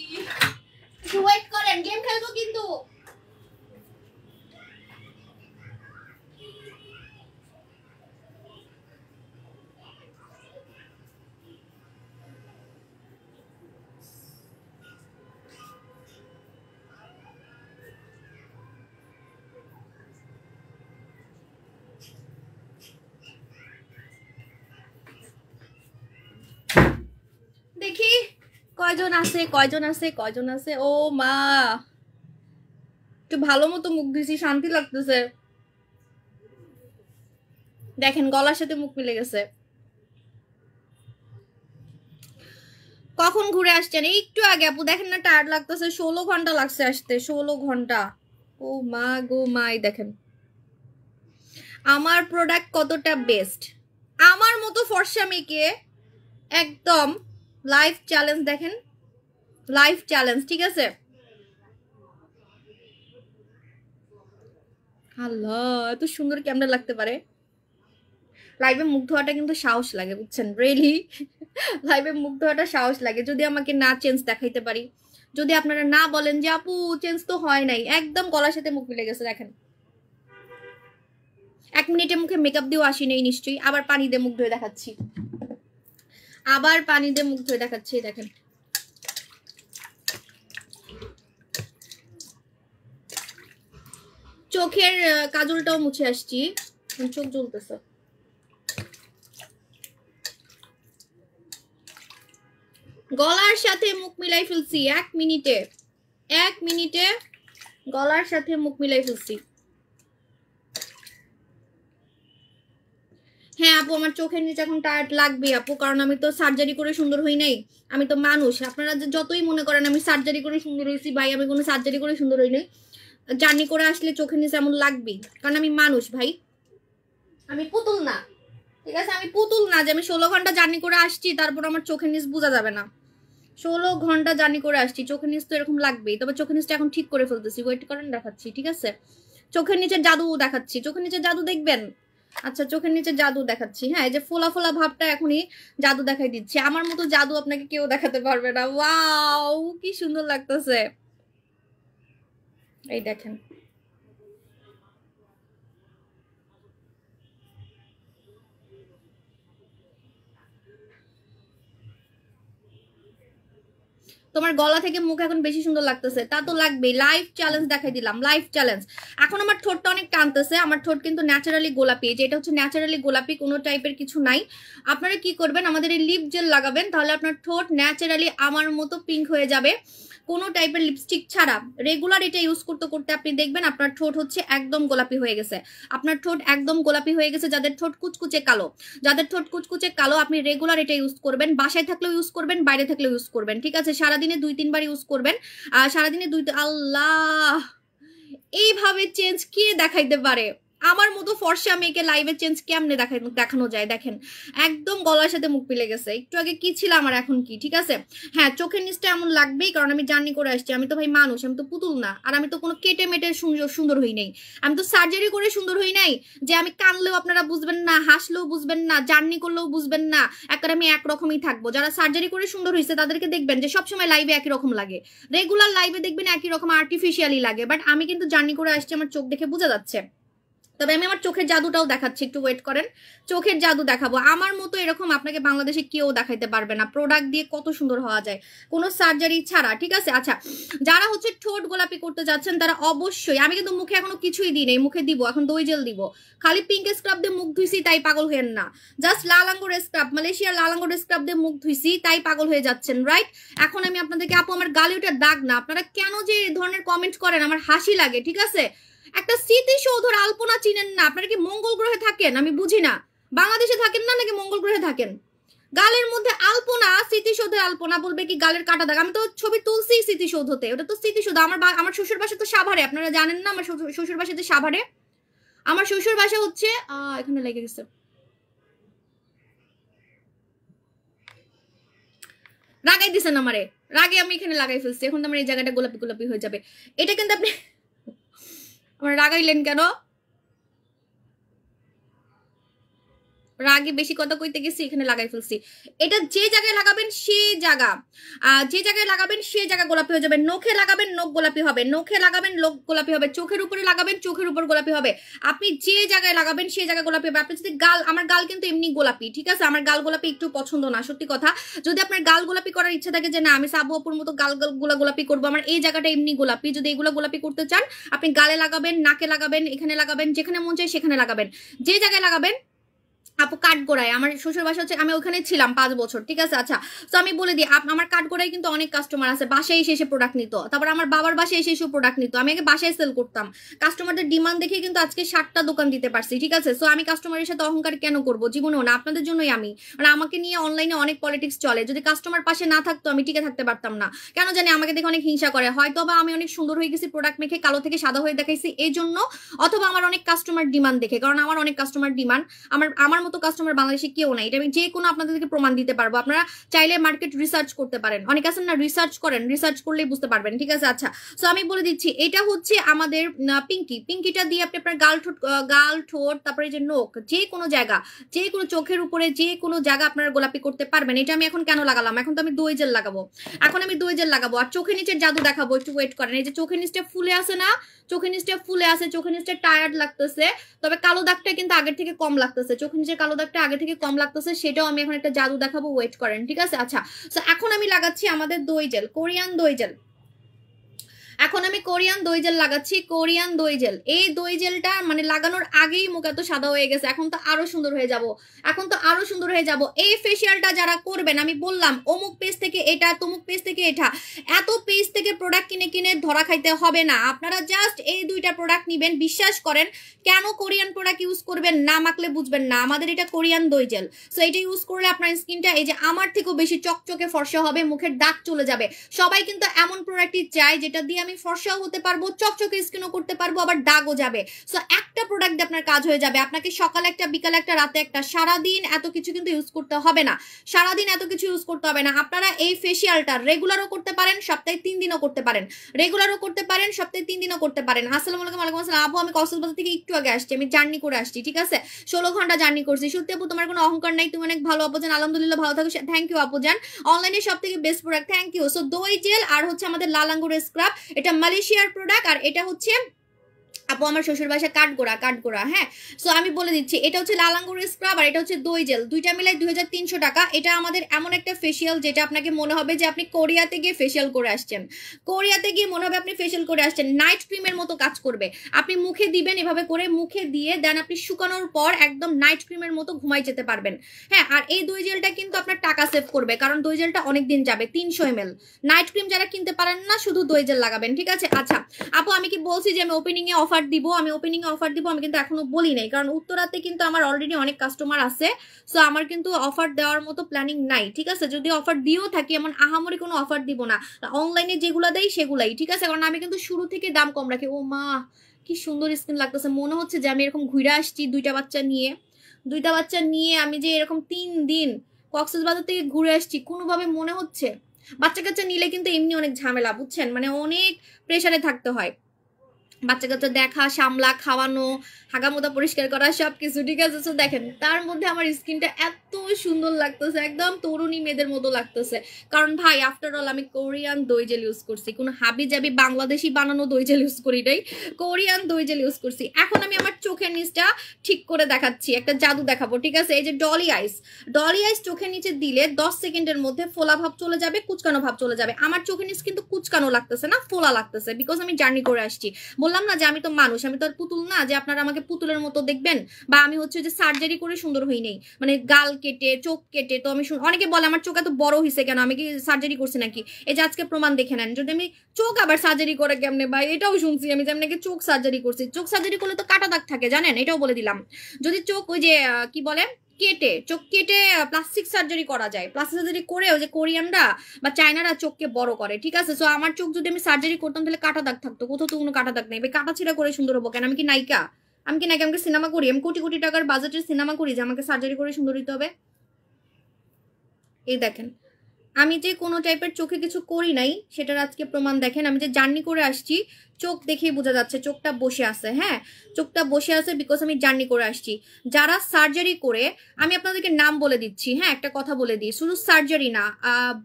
[SPEAKER 1] একটু ওয়েট করেন, গেম খেলবো কিন্তু। দেখি কয়জন আছে। ও মা, একটু ভালো মতো মুখ দিছি, শান্তি লাগতেছে। দেখেন গলার সাথে মুখ মিলে গেছে। কখন ঘুরে আসছেন? একটু আগে আপু, দেখেন না টায়ার্ড লাগতেছে। 16 ঘন্টা লাগছে আসতে, 16 ঘন্টা। ও মা গো মাই, দেখেন আমার প্রোডাক্ট কতটা বেস্ট। আমার মতো ফর্সা মেয়েকে একদম লাইফ চ্যালেঞ্জ, দেখেন লাইফ চ্যালেঞ্জ, ঠিক আছে? আল্লাহ, এত সুন্দর কেমনে লাগতে পারে? লাইভে মুখ ধোয়াটা কিন্তু সাহস লাগে, বুঝছেন? রিয়েলি লাইভে মুখ ধোয়াটা সাহস লাগে। যদি আমাকে না চেঞ্জ দেখাইতে পারি, যদি আপনারা না বলেন যে আপু চেঞ্জ তো হয় নাই, একদম গলার সাথে মুখ মিলে গেছে। দেখেন 1 মিনিটে মুখে মেকআপ দিয়েও আসি নেই নিশ্চয়ই। আবার পানি দিয়ে মুখ ধুয়ে দেখাচ্ছি, দেখেন চোখের কাজলটাও মুছে আসছি, চোখ জ্বলতেছে। গলার সাথে মুখ মিলাই ফেলছি 1 মিনিটে গলার সাথে মুখ মিলাই ফেলছি। হ্যাঁ আপু আমার চোখের নিচে এখন টায়ার্ড লাগবে আপু, কারণ আমি তো সার্জারি করে সুন্দর হই নাই, আমি তো মানুষ। আপনারা যতই মনে করেন আমি সার্জারি করে সুন্দর হয়েছি, ভাই আমি কোনো সার্জারি করে সুন্দর হই নাই। জার্নি করে আসলে চোখের নিচে এমন লাগবেই, কারণ আমি মানুষ ভাই, আমি পুতুল না। ঠিক আছে, আমি পুতুল না যে আমি 16 ঘন্টা জার্নি করে আসছি তারপর আমার চোখের নিচ বোঝা যাবে না। 16 ঘন্টা জার্নি করে আসছি, চোখের নিচ তো এরকম লাগবেই। তবে চোখের নিচটা এখন ঠিক করে ফেলতেছি, ওয়েট করেন দেখাচ্ছি। ঠিক আছে, চোখের নিচে জাদু দেখাচ্ছি, চোখের নিচে জাদু দেখবেন। আচ্ছা চোখের নিচে জাদু দেখাচ্ছি। হ্যাঁ এই যে ফোলা ফোলা ভাবটা এখনই জাদু দেখাই দিচ্ছে, আমার মতো জাদু আপনাকে কেউ দেখাতে পারবে না। ওয়াও কি সুন্দর লাগতেছে, এই দেখেন। তোমার গলা থেকে মুখ এখন বেশি সুন্দর লাগতেছে, তা তো লাগবেই। লাইফ চ্যালেঞ্জ দেখাই দিলাম, লাইফ চ্যালেঞ্জ। এখন আমার ঠোঁটটা অনেক টানতেছে, আমার ঠোঁট কিন্তু ন্যাচারালি গোলাপি, যে এটা হচ্ছে ন্যাচারালি গোলাপি, কোনো টাইপের কিছু নাই। আপনারা কি করবেন, আমাদের এই লিপ জেল লাগাবেন, তাহলে আপনার ঠোঁট ন্যাচারালি আমার মতো পিঙ্ক হয়ে যাবে, কোনো টাইপের লিপস্টিক ছাড়া। রেগুলার এটা ইউজ করতে করতে আপনি দেখবেন আপনার ঠোঁট হচ্ছে একদম গোলাপি হয়ে গেছে, আপনার ঠোঁট একদম গোলাপি হয়ে গেছে। যাদের ঠোঁট কুচকুচে কালো, যাদের ঠোঁট কুচকুচে কালো, আপনি রেগুলার এটা ইউজ করবেন, বাসায় থাকলেও ইউজ করবেন, বাইরে থাকলেও ইউজ করবেন। ঠিক আছে, সারাদিনে 2-3 বার ইউজ করবেন। আর সারাদিনে আল্লাহ, এইভাবে চেঞ্জ কে দেখাইতে পারে? আমার মতো ফর্সা মেয়েকে লাইভে চেঞ্জ কেমনে দেখানো যায়? দেখেন একদম গলার সাথে মুখ মিলে গেছে। একটু আগে কি ছিল আমার এখন কি। ঠিক আছে, হ্যাঁ চোখের নিচটা এমন লাগবেই, কারণ আমি জার্নি করে আসছি, আমি তো ভাই মানুষ, আমি তো পুতুল না। আর আমি তো কোনো কেটে মেটে সুন্দর হই নাই, আমি তো সার্জারি করে সুন্দর হই নাই যে আমি কানলেও আপনারা বুঝবেন না, হাসলেও বুঝবেন না, জার্নি করলেও বুঝবেন না, একটা আমি একরকমই থাকবো। যারা সার্জারি করে সুন্দর হয়েছে তাদেরকে দেখবেন যে সবসময় লাইভে একই রকম লাগে, রেগুলার লাইভে দেখবেন একই রকম আর্টিফিশিয়ালি লাগে। বাট আমি কিন্তু জার্নি করে আসছি, আমার চোখ দেখে বোঝা যাচ্ছে। তবে আমি আমার চোখের জাদুটাও দেখাচ্ছি, একটু ওয়েট করেন। চোখের জাদু দেখাবো, আমার মতো এরকম আপনাকে বাংলাদেশে কেউ দেখাইতে পারবে না। প্রোডাক্ট দিয়ে কত সুন্দর হওয়া যায় কোনো সার্জারি ছাড়া। ঠিক আছে, আচ্ছা যারা হচ্ছে ঠোঁট গোলাপি করতে যাচ্ছেন তারা অবশ্যই, আমি কিন্তু মুখে এখনো কিছুই দিই নাই, মুখে দিব এখন দই জেল দিব, খালি পিঙ্ক স্ক্রাব দিয়ে মুখ ধুইছি তাই পাগল হয়েন না। জাস্ট লাল আঙ্গুর স্ক্রাব, মালয়েশিয়ার লাল আঙ্গুর স্ক্রাব দিয়ে মুখ ধুইছি তাই পাগল হয়ে যাচ্ছেন, রাইট? এখন আমি আপনাদেরকে, আপু আমার গালে ওটা দাগ না, আপনারা কেন যে এই ধরনের কমেন্ট করেন আমার হাসি লাগে। ঠিক আছে, একটা স্মৃতিসৌধর আলপনা চিনেন না? আপনারা কি মঙ্গল গ্রহে থাকেন? আমি বুঝি না, বাংলাদেশে থাকেন না নাকি মঙ্গল গ্রহে থাকেন? গালের মধ্যে আলপনা, স্মৃতিসৌধের আলপনা বলবে কি গালের কাটা দাগ? আমি তো ছবি তুলছি স্মৃতিসৌধতে, ওটা তো স্মৃতিসৌধ। আমার শ্বশুর বাসা তো সাভারে, আপনারা জানেন না? আমার শ্বশুর বাসাতে সাভারে, আমার শ্বশুর বাসা হচ্ছে এখানে লেগে গেছে, লাগাই দিছেন আমারে, রাগে আমি এখানে লাগাই ফেলছি, এখন তো আমার এই জায়গাটা গোলাপি গোলাপি হয়ে যাবে। এটা কিন্তু আপনি আমার রাগাইলেন কেন? রাগে বেশি কথা কইতে গেছি, এখানে লাগাই ফেলছি। এটা যে জায়গায় লাগাবেন সে জায়গা, যে জায়গায় লাগাবেন সে জায়গা গোলাপি হয়ে যাবে। নখে লাগাবেন নখ গোলাপি হবে, নখে লাগাবেন নখ গোলাপি হবে, চোখের উপরে লাগাবেন চোখের উপর গোলাপি হবে। আপনি যে জায়গায় লাগাবেন সে জায়গায় গোলাপি হবে। আপনি যদি গাল, আমার গাল কিন্তু এমনি গোলাপি, ঠিক আছে, আমার গাল গোলাপি একটু পছন্দ না, সত্যি কথা। যদি আপনার গাল গোলাপি করার ইচ্ছা থাকে যে না আমি সাবু আপুর মতো গাল গোলাপি করবো, আমার এই জায়গাটা এমনি গোলাপি, যদি এগুলো গোলাপি করতে চান আপনি গালে লাগাবেন, নাকে লাগাবেন, এখানে লাগাবেন, যেখানে মন চায় সেখানে লাগাবেন। যে জায়গায় লাগাবেন, আপু কাঠগোড়ায়, আমার শ্বশুর বাসা হচ্ছে, আমি ওখানে ছিলাম 5 বছর। ঠিক আছে, আচ্ছা তো আমি বলে দিই, আমার কাঠগোড়ায় কিন্তু অনেক কাস্টমার আছে, বাসায় এসে প্রোডাক্ট নিত, তারপর আমার বাবার বাসায় এসে প্রোডাক্ট নিত। আমি আগে বাসায় সেল করতাম, কাস্টমারদের ডিমান্ড দেখে কিন্তু আজকে 7টা দোকান দিতে পারছি। ঠিক আছে, সো আমি কাস্টমারের সাথে অহংকার কেন করবো? জীবনেও না, আপনাদের জন্যই আমি, মানে আমাকে নিয়ে অনলাইনে অনেক পলিটিক্স চলে। যদি কাস্টমার পাশে না থাকতো আমি টিকে থাকতে পারতাম না। কেন জানি আমাকে দেখে অনেক হিংসা করে, হয়তো বা আমি অনেক সুন্দর হয়ে গেছি প্রোডাক্ট মেখে, কালো থেকে সাদা হয়ে দেখাইছি এই জন্য, অথবা আমার অনেক কাস্টমার ডিমান্ড দেখে, কারণ আমার অনেক কাস্টমার ডিমান্ড, আমার মতো কাস্টমার বাংলাদেশে কেউ নাই। এটা আমি যে কোনো আপনাদেরকে প্রমাণ দিতে পারবো, আপনারা চাইলে মার্কেট রিসার্চ করতে পারেন, অনেক আছেন না রিসার্চ করেন, রিসার্চ করলেই বুঝতে পারবেন। ঠিক আছে, আচ্ছা সো আমি বলে দিচ্ছি, এটা হচ্ছে আমাদের পিঙ্কিটা দিয়ে আপনি আপনার গাল ঠোঁট তারপরে যে নখ, যে কোনো জায়গা, যে কোনো চোখের উপরে যে কোনো জায়গা আপনারা গোলাপি করতে পারবেন। এটা আমি এখন কেন লাগালাম? এখন তো আমি দই জেল লাগাবো, এখন আমি দই জেল লাগাবো। আর চোখের নিচের জাদু দেখাবো, একটু ওয়েট করেন। এই যে চোখের নিচটা ফুলে আছে না, চোখের নিচটা ফুলে আছে, চোখের নিচটা টায়ার্ড লাগতেছে, তবে কালো দাগটা কিন্তু আগের থেকে কম লাগতেছে, চোখের নিচের কালো দাগটা আগে থেকে কম লাগতেছে, সেটাও আমি এখন একটা জাদু দেখাবো, ওয়েট করেন। ঠিক আছে, আচ্ছা সো এখন আমি লাগাচ্ছি আমাদের দই জেল, কোরিয়ান দই জেল। এখন আমি কোরিয়ান দই জেল লাগাচ্ছি, কোরিয়ান দই জেল। এই দই জেলটা মানে লাগানোর আগেই মুখ এত সাদা হয়ে গেছে, এখন তো আরো সুন্দর হয়ে যাব, এখন তো আরো সুন্দর হয়ে যাব। এই ফেসিয়ালটা যারা করবেন, আমি বললাম অমুক পেজ থেকে এটা, তমুক পেজ থেকে এটা, এত পেজ থেকে প্রোডাক্ট কিনে কিনে ধরা খাইতে হবে না। আপনারা জাস্ট এই দুইটা প্রোডাক্ট নিবেন। বিশ্বাস করেন, কেন কোরিয়ান প্রোডাক্ট ইউজ করবেন না মাখলে বুঝবেন না। আমাদের এটা কোরিয়ান দই জেল, সো এটা ইউজ করলে আপনার স্কিনটা এই যে আমার থেকেও বেশি চকচকে ফর্সা হবে, মুখের দাগ চলে যাবে। সবাই কিন্তু এমন প্রোডাক্টই চায় যেটা দিয়ে আমি ফর্সাও হতে পারবো, চকচকে স্কিনও করতে পারবো, আবার দাগও যাবে। সো একটা প্রোডাক্ট দিয়ে আপনার কাজ হয়ে যাবে। আপনাকে সকালে একটা, বিকালে একটা, রাতে একটা, সারাদিন এত কিছু কিন্তু ইউজ করতে হবে না, সারাদিন এত কিছু ইউজ করতে হবে না। আপনারা এই ফেসিয়ালটা রেগুলারও করতে পারেন, সপ্তাহে 3 দিনও করতে পারেন, রেগুলারও করতে পারেন, সপ্তাহে 3 দিনও করতে পারেন। আসসালামু আলাইকুম। ওয়ালাইকুম আসসালাম আপু, আমি কক্সবাজার থেকে একটু আগে আসছি, আমি জার্নি করে আসছি, ঠিক আছে, 16 ঘন্টা জার্নি করছি। সত্যি আপু তোমার কোনো অহংকার নাই, তুমি অনেক ভালো আপুজান, আলহামদুলিল্লাহ ভালো থাকো। থ্যাংক ইউ আপুজান, অনলাইনে সব থেকে best product, thank you. So দই জেল আর হচ্ছে আমাদের লাল আঙ্গুরের স্ক্রাব, এটা মালয়েশিয়ার প্রোডাক্ট, আর এটা হচ্ছে আপু আমার শ্বশুর বাসা কাঠগোড়া। হ্যাঁ, সো আমি বলে দিচ্ছি, এটা হচ্ছে লাল আঙ্গুরের স্ক্রাব আর এটা হচ্ছে দই জেল, দুইটা মিলাই 2300 টাকা। এটা আমাদের এমন একটা ফেসিয়াল যেটা আপনাকে মনে হবে যে আপনি কোরিয়াতে গিয়ে ফেসিয়াল করে আসছেন, কোরিয়াতে গিয়ে মনে হবে আপনি ফেসিয়াল করে আসছেন। নাইট ক্রিমের মতো কাজ করবে। আপনি মুখে দিবেন এভাবে করে, মুখে দিয়ে দেন আপনি শুকানোর পর একদম নাইট ক্রিমের মতো ঘুমাই যেতে পারবেন। হ্যাঁ, আর এই দই জেলটা কিন্তু আপনার টাকা সেভ করবে, কারণ দই জেলটা অনেক দিন যাবে, 300 ml। নাইট ক্রিম যারা কিনতে পারেন না, শুধু দই জেল লাগাবেন, ঠিক আছে। আচ্ছা আপু, আমি কি বলছি যে আমি ওপেনিং এ অফার দিব, আমি ওপেনিং এ অফার দিব? আমি কিন্তু এখনো বলি নাই, কারণ উত্তরাতে কিন্তু আমার অলরেডি অনেক কাস্টমার আছে, সো আমার কিন্তু অফার দেওয়ার মতো প্ল্যানিং নাই, ঠিক আছে। যদি অফার দিও থাকি, এমন আহামরি কোনো অফার দিব না, অনলাইনে যেগুলো দেয় সেগুলাই, ঠিক আছে। কারণ আমি কিন্তু শুরু থেকে দাম কম রাখি। ও মা, কি সুন্দর স্কিন লাগতেছে, মনে হচ্ছে যে আমি এরকম ঘুরে আসছি দুইটা বাচ্চা নিয়ে আমি যে এরকম 3 দিন কক্সবাজার থেকে ঘুরে আসছি, কোনোভাবে মনে হচ্ছে। বাচ্চা কাচ্চা নিলে কিন্তু এমনি অনেক ঝামেলা, বুঝছেন, মানে অনেক প্রেসারে থাকতে হয়। বাচ্চা কাচ্চা দেখা, সামলা, খাওয়ানো, হাগামোদা পরিষ্কার করা, সবকিছু, ঠিক আছে। তো দেখেন তার মধ্যে আমার স্কিনটা এত সুন্দর লাগতেছে, একদম তরুণী মেয়েদের মতো লাগতেছে। কারণ ভাই আফটার অল আমি কোরিয়ান দই জেল ইউজ করছি, কোনো হাবি জাবি বাংলাদেশি বানানো দই জেল ইউজ করি নাই, কোরিয়ান দই জেল ইউজ করছি। এখন আমি আমার চোখের নিচটা ঠিক করে দেখাচ্ছি, একটা জাদু দেখাবো, ঠিক আছে। এই যে ডলি আইস চোখের নিচে দিলে 10 সেকেন্ডের মধ্যে ফোলা ভাব চলে যাবে, কুচকানো ভাব চলে যাবে। আমার চোখের নিচ কিন্তু কুচকানো লাগতেছে না, ফোলা লাগতেছে, বিকজ আমি জার্নি করে আসছি। বললাম না যে আমি তো মানুষ, আমি তো আর পুতুল না যে আপনারা আমাকে পুতুলের মতো দেখবেন, বা আমি হচ্ছে যে সার্জারি করে সুন্দর হই নেই, মানে গাল কেটে চোখ কেটে। তো আমি অনেকে বলে আমার চোখ এত বড় হয়েছে কেন, আমি কি সার্জারি করছি নাকি? এই যে আজকে প্রমাণ দেখে নেন, যদি আমি চোখ আবার সার্জারি করে কেমনে ভাই, এটাও শুনছি আমি যে আমি নাকি চোখ সার্জারি করছি। চোখ সার্জারি করলে তো কাটা দাগ থাকে জানেন, এটাও বলে দিলাম। যদি চোখ ওই যে কি বলে চোখ কেটে প্লাস্টিক সার্জারি করা যায়, প্লাস্টিক সার্জারি করে ওই যে কোরিয়ানরা বা চায়নারা চোখকে বড় করে, ঠিক আছে। সো আমার চোখ যদি আমি সার্জারি করতাম তাহলে কাটা দাগ থাকতো, কোথাও তো কোনো কাটা দাগ নেই, কাটা ছিঁড়া করে সুন্দর হবো কেন? আমি কি নায়িকা? আমাকে সিনেমা করি, আমি কোটি কোটি টাকার বাজেটের সিনেমা করি যে আমাকে সার্জারি করে সুন্দর হইতে হবে? এই দেখেন, আমি যে কোনো টাইপের চোখে কিছু করি নাই সেটার আজকে প্রমাণ দেখেন। আমি যে জার্নি করে আসছি, চোখ দেখেই বোঝা যাচ্ছে চোখটা বসে আছে। হ্যাঁ, চোখটা বসে আছে বিকজ আমি জার্নি করে আসছি। যারা সার্জারি করে, আমি আপনাদেরকে নাম বলে দিচ্ছি, হ্যাঁ একটা কথা বলে দিই, শুধু সার্জারি না,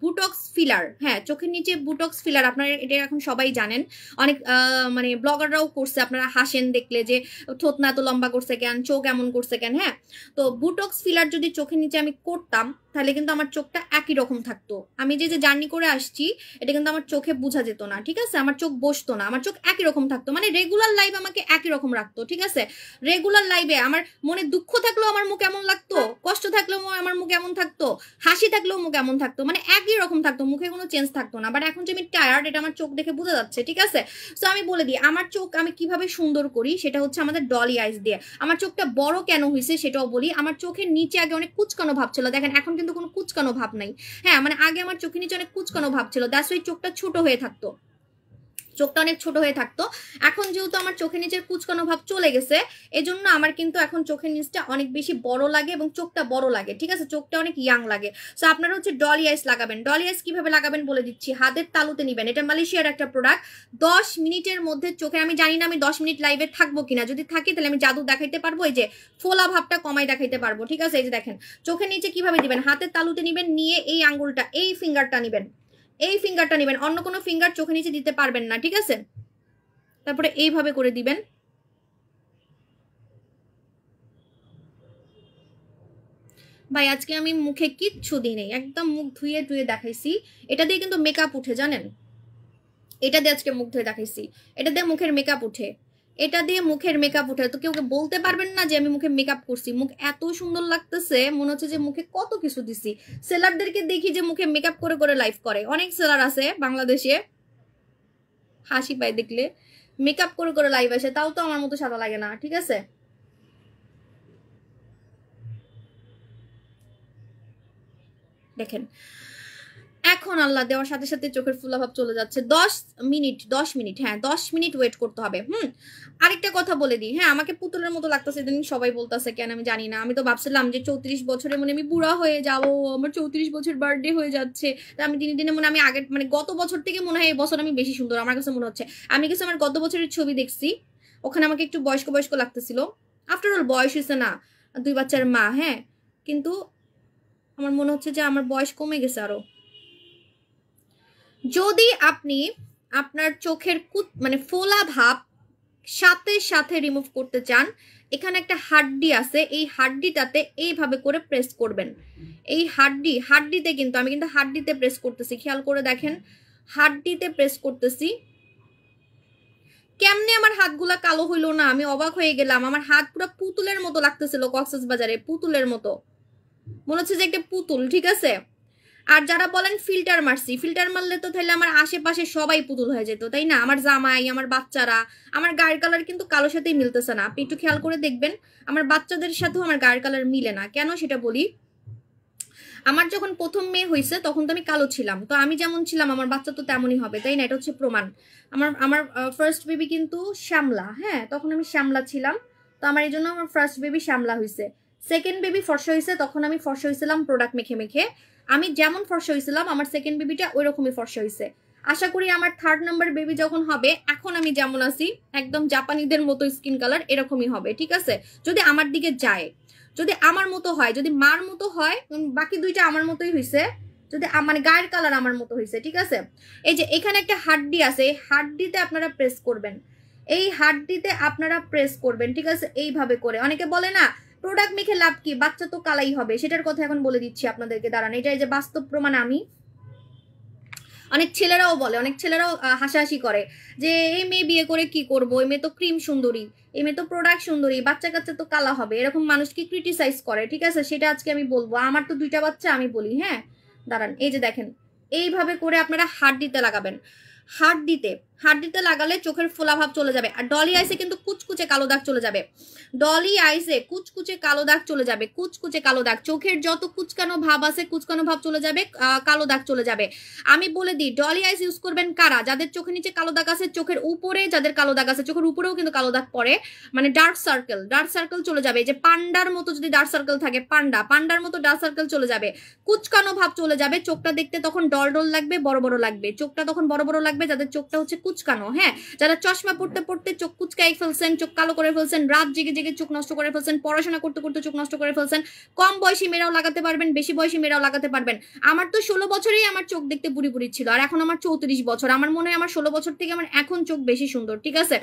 [SPEAKER 1] বুটক্স ফিলার, হ্যাঁ চোখের নিচে বুটক্স ফিলার, আপনারা এটা এখন সবাই জানেন, অনেক মানে ব্লগাররাও করছে, আপনারা হাসেন দেখলে যে ঠোঁট না এত লম্বা করছে কেন, চোখ এমন করছে কেন। হ্যাঁ, তো বুটক্স ফিলার যদি চোখের নিচে আমি করতাম তাহলে কিন্তু আমার চোখটা একই রকম থাকতো। আমি যে জার্নি করে আসছি এটা কিন্তু আমার চোখে বোঝা যেত না, ঠিক আছে, আমার চোখ বসতো না, আমার চোখ একই রকম থাকতো, মানে রেগুলার লাইফ আমাকে একই রকম রাখতো, ঠিক আছে। রেগুলার লাইফে আমার মনে দুঃখ থাকলেও আমার মুখ এমন লাগতো, কষ্ট থাকলেও আমার মুখ এমন থাকতো, হাসি থাকলেও মুখ এমন থাকতো, মানে একই রকম থাকতো, মুখে কোনো চেঞ্জ থাকতো না। বাট এখন যে আমি টায়ার্ড, এটা আমার চোখ দেখে বোঝা যাচ্ছে, ঠিক আছে। সো আমি বলে দিই আমার চোখ আমি কিভাবে সুন্দর করি, সেটা হচ্ছে আমাদের ডলি আইস দিয়ে। আমার চোখটা বড় কেন হয়েছে সেটাও বলি। আমার চোখের নিচে আগে অনেক কুচকানো ভাব ছিল, দেখেন এখন কিন্তু কোনো কুচকানো ভাব নাই। হ্যাঁ, মানে আগে আমার চোখের নিচে অনেক কুচকানো ভাব ছিল, দ্যাটস ওয়াই চোখটা ছোট হয়ে থাকতো, চোখটা অনেক ছোট হয়ে থাকতো। এখন যেহেতু আমার চোখের নিচের কুচকানো ভাব চলে গেছে, এজন্য আমার কিন্তু এখন চোখের নিচটা অনেক বেশি বড় লাগে এবং চোখটা বড় লাগে, ঠিক আছে, চোখটা অনেক ইয়াং লাগে। সো আপনারা হচ্ছে ডলি আইস লাগাবেন। ডলি আইস কিভাবে লাগাবেন বলে দিচ্ছি, হাতের তালুতে নিবেন, এটা মালয়েশিয়ার একটা প্রোডাক্ট। 10 মিনিটের মধ্যে চোখে, আমি জানি না আমি 10 মিনিট লাইভে থাকবো কিনা, যদি থাকি তাহলে আমি জাদু দেখাইতে পারবো, এই যে ফোলা ভাবটা কমাই দেখাইতে পারবো, ঠিক আছে। এই যে দেখেন চোখের নিচে কিভাবে দিবেন, হাতের তালুতে নিবেন, নিয়ে এই আঙ্গুলটা, এই ফিঙ্গারটা নিবেন, এই ফিঙ্গারটা নিবেন, অন্য কোনো ফিঙ্গার চোখের নিচে দিতে পারবেন না, ঠিক আছে। তারপরে এইভাবে করে দিবেন। ভাই আজকে আমি মুখে কিচ্ছু দিই নেই, একদম মুখ ধুয়ে ধুয়ে দেখাইছি। এটা দিয়ে কিন্তু মেকআপ উঠে জানেন, এটা দিয়ে আজকে মুখ ধুয়ে দেখাইছি, এটা দিয়ে মুখের মেকআপ উঠে, এটা দিয়ে মুখের মেকআপ উঠে। তো কেউ বলতে পারবেন না যে আমি মুখে মেকআপ করছি। মুখ এত সুন্দর লাগতেছে, মনে হচ্ছে যে মুখে কত কিছু দিছি। সেলারদেরকে দেখি যে মুখে মেকআপ করে করে লাইভ করে, অনেক সেলার আছে বাংলাদেশে, হাসি পায় দেখলে, মেকআপ করে করে লাইভ আসে, তাও তো আমার মতো সাদা লাগে না, ঠিক আছে। দেখেন এখন আল্লাহ দেওয়ার সাথে সাথে চোখের ফুলাভাব চলে যাচ্ছে। 10 মিনিট, হ্যাঁ 10 মিনিট ওয়েট করতে হবে। আরেকটা কথা বলে দিই, হ্যাঁ আমাকে পুতুলের মতো লাগতেছে, সবাই বলতেছে কেন আমি জানি না। আমি তো ভাবছিলাম যে 34 বছরে মনে আমি বুড়া হয়ে যাবো, আমার 34 বছর বার্থডে হয়ে যাচ্ছে। আমি দিনে দিনে মনে আমি আগের মানে গত বছর থেকে মনে হয় এই বছর আমি বেশি সুন্দর আমার কাছে মনে হচ্ছে। আমি কিছু আমার গত বছরের ছবি দেখছি, ওখানে আমাকে একটু বয়স্ক বয়স্ক লাগতেছিল। আফটার অল বয়স হয়েছে না, 2 বাচ্চার মা, হ্যাঁ, কিন্তু আমার মনে হচ্ছে যে আমার বয়স কমে গেছে আরো। যদি আপনি আপনার চোখের মানে ফোলা ভাব সাথে সাথে রিমুভ করতে চান, এখানে একটা হাড্ডি আছে, এই হাড্ডিটাতে এইভাবে করে প্রেস করবেন। এই হাড্ডিতে কিন্তু আমি কিন্তু হাড্ডিতে প্রেস করতেছি, খেয়াল করে দেখেন, হাড্ডিতে প্রেস করতেছি। কেমনে আমার হাতগুলা কালো হইলো না, আমি অবাক হয়ে গেলাম। আমার হাত পুরো পুতুলের মতো লাগতেছিল, কক্সবাজারে পুতুলের মতো মনে হচ্ছে যে একটা পুতুল, ঠিক আছে। আর যারা বলেন ফিল্টার মারছি, ফিল্টার মারলে তো তাহলে আমার আশেপাশে সবাই পুতুল হয়ে যেত, তাই না? আমার জামাই, আমার বাচ্চারা, আমার গায়ের কালার কিন্তু কালোর সাথেই মিলতেছে না। আপনি একটু খেয়াল করে দেখবেন, আমার বাচ্চাদের সাথেও আমার গায়ের কালার মিলে না। কেন সেটা বলি, আমার যখন প্রথম মেয়ে হয়েছে তখন তো আমি কালো ছিলাম, তো আমি যেমন ছিলাম আমার বাচ্চা তো তেমনই হবে, তাই না? এটা হচ্ছে প্রমাণ। আমার ফার্স্ট বেবি কিন্তু শ্যামলা, হ্যাঁ তখন আমি শ্যামলা ছিলাম, তো আমার এই জন্য আমার ফার্স্ট বেবি শ্যামলা হয়েছে। সেকেন্ড বেবি ফর্সা হয়েছে, তখন আমি ফর্সা হয়েছিলাম প্রোডাক্ট মেখে মেখে। আমি যেমন ফর্সা হয়েছিলাম আমার সেকেন্ড বেবিটা ওই রকমই ফর্সা হয়েছে। আশা করি আমার থার্ড নাম্বার বেবি যখন হবে, এখন আমি যেমন আছি একদম জাপানিদের মতো স্কিন কালার এরকমই হবে, ঠিক আছে, যদি আমার দিকে যায়। যদি আমার মতো হয়, যদি মার মতো হয়, বাকি দুইটা আমার মতোই হয়েছে, যদি মানে গায়ের কালার আমার মতো হয়েছে, ঠিক আছে। এই যে এখানে একটা হাড্ডি আছে, এই হাড্ডিতে আপনারা প্রেস করবেন, এই হাড্ডিতে আপনারা প্রেস করবেন, ঠিক আছে, এইভাবে করে। অনেকে বলে না প্রোডাক্ট মেখে লাভ কি, বাচ্চা তো কালাই হবে, সেটার কথা এখন বলে দিচ্ছি আপনাদেরকে, দাঁড়ান। এটা এই যে বাস্তব প্রমাণ। আমি অনেক ছেলেরাও বলে, অনেক ছেলেরাও হাসাহাসি করে যে এই মেয়ে বিয়ে করে কি করবো, এই মেয়ে তো ক্রিম সুন্দরী, এই মেয়ে তো প্রোডাক্ট সুন্দরী, বাচ্চা কাচ্চা তো কালা হবে, এরকম মানুষকে ক্রিটিসাইজ করে, ঠিক আছে। সেটা আজকে আমি বলবো, আমার তো 2টা বাচ্চা, আমি বলি, হ্যাঁ দাঁড়ান। এই যে দেখেন, এইভাবে করে আপনারা হাড্ডিতে লাগাবেন, হাড্ডিতে লাগালে চোখের ফোলাভাব চলে যাবে। আর ডলি আইসে কিন্তু কুচকুচে কালো দাগ চলে যাবে, ডলি আইসে কুচকুচে কালো দাগ চলে যাবে, কুচকুচে কালো দাগ, চোখের যত কুচকানো ভাব আছে কুচকানো ভাব চলে যাবে, কালো দাগ চলে যাবে। আমি বলে দিই, ডলি আইস ইউজ করবেন কারা, যাদের চোখের নিচে কালো দাগ আছে, চোখের উপরে যাদের কালো দাগ আছে, চোখের উপরেও কিন্তু কালো দাগ পড়ে, মানে ডার্ক সার্কেল চলে যাবে। যে পান্ডার মতো যদি ডার্ক সার্কেল থাকে, পান্ডার মতো ডার্ক সার্কেল চলে যাবে, কুচকানো ভাব চলে যাবে, চোখটা দেখতে তখন ডল ডল লাগবে, বড় বড় লাগবে, চোখটা তখন বড় বড় লাগবে যাদের চোখটা হচ্ছে কুচকানো, হ্যাঁ, যারা চশমা পড়তে পড়তে চোখ কুচকাই ফেলছেন, চোখ কালো করে ফেলছেন, রাত জেগে জেগে চোখ নষ্ট করে ফেলছেন, পড়াশোনা করতে করতে চোখ নষ্ট করে ফেলছেন, কম বয়সী মেয়েরাও লাগাতে পারবেন, বেশি বয়সী মেয়েরাও লাগাতে পারবেন। আমার তো 16 বছরেই আমার চোখ দেখতে বুড়ি বুড়ি ছিল, আর এখন আমার 34 বছর। আমার মনে হয় আমার 16 বছর থেকে আমার এখন চোখ বেশি সুন্দর, ঠিক আছে।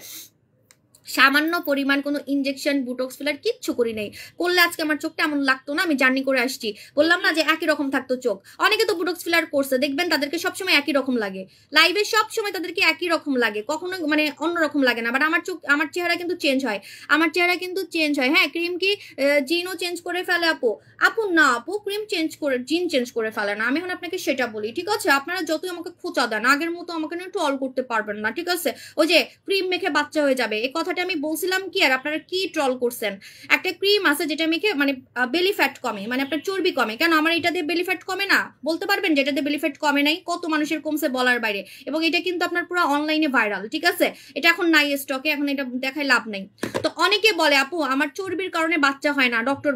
[SPEAKER 1] সামান্য পরিমাণ কোনো ইনজেকশন, বুটক্স ফিলার কিচ্ছু করি নাই, করলে আজকে আমার চোখটা এমন লাগতো না। আমি জার্নি করে আসছি, বললাম না যে একই রকম থাকতো চোখ। অনেকে তো বুটক্স ফিলার করছে, দেখবেন তাদেরকে সবসময় একই রকম লাগে, লাইভে সবসময় তাদেরকে একই রকম লাগে, কখনো মানে অন্যরকম লাগে না। বাট আমার চোখ, আমার চেহারা কিন্তু চেঞ্জ হয়, আমার চেহারা কিন্তু চেঞ্জ হয়। হ্যাঁ, ক্রিম কি জিনও চেঞ্জ করে ফেলে আপু? আপু না আপু, ক্রিম চেঞ্জ করে জিন চেঞ্জ করে ফেলে না। আমি এখন আপনাকে সেটা বলি, ঠিক আছে। আপনারা যতই আমাকে খোঁচা দেন, আগের মতো আমাকে না ট্রল করতে পারবেন না, ঠিক আছে। ওই যে ক্রিম মেখে বাচ্চা হয়ে যাবে, এই কথাটা আমি বলছিলাম কি, আর আপনারা কি ট্রল করছেন। একটা ক্রিম আছে যেটা মেখে মানে বেলি ফ্যাট কমে, মানে আপনার চর্বি কমে। কেন আমার এটা দিয়ে বেলি ফ্যাট কমে না? বলতে পারবেন যেটা দিয়ে বেলি ফ্যাট কমে নাই? কত মানুষের কমছে বলার বাইরে, এবং এটা কিন্তু আপনার পুরো অনলাইনে ভাইরাল, ঠিক আছে। এটা এখন নাই স্টকে, এখন এটা দেখায় লাভ নাই। তো অনেকে বলে আপু আমার চর্বির কারণে বাচ্চা হয় না, ডক্টর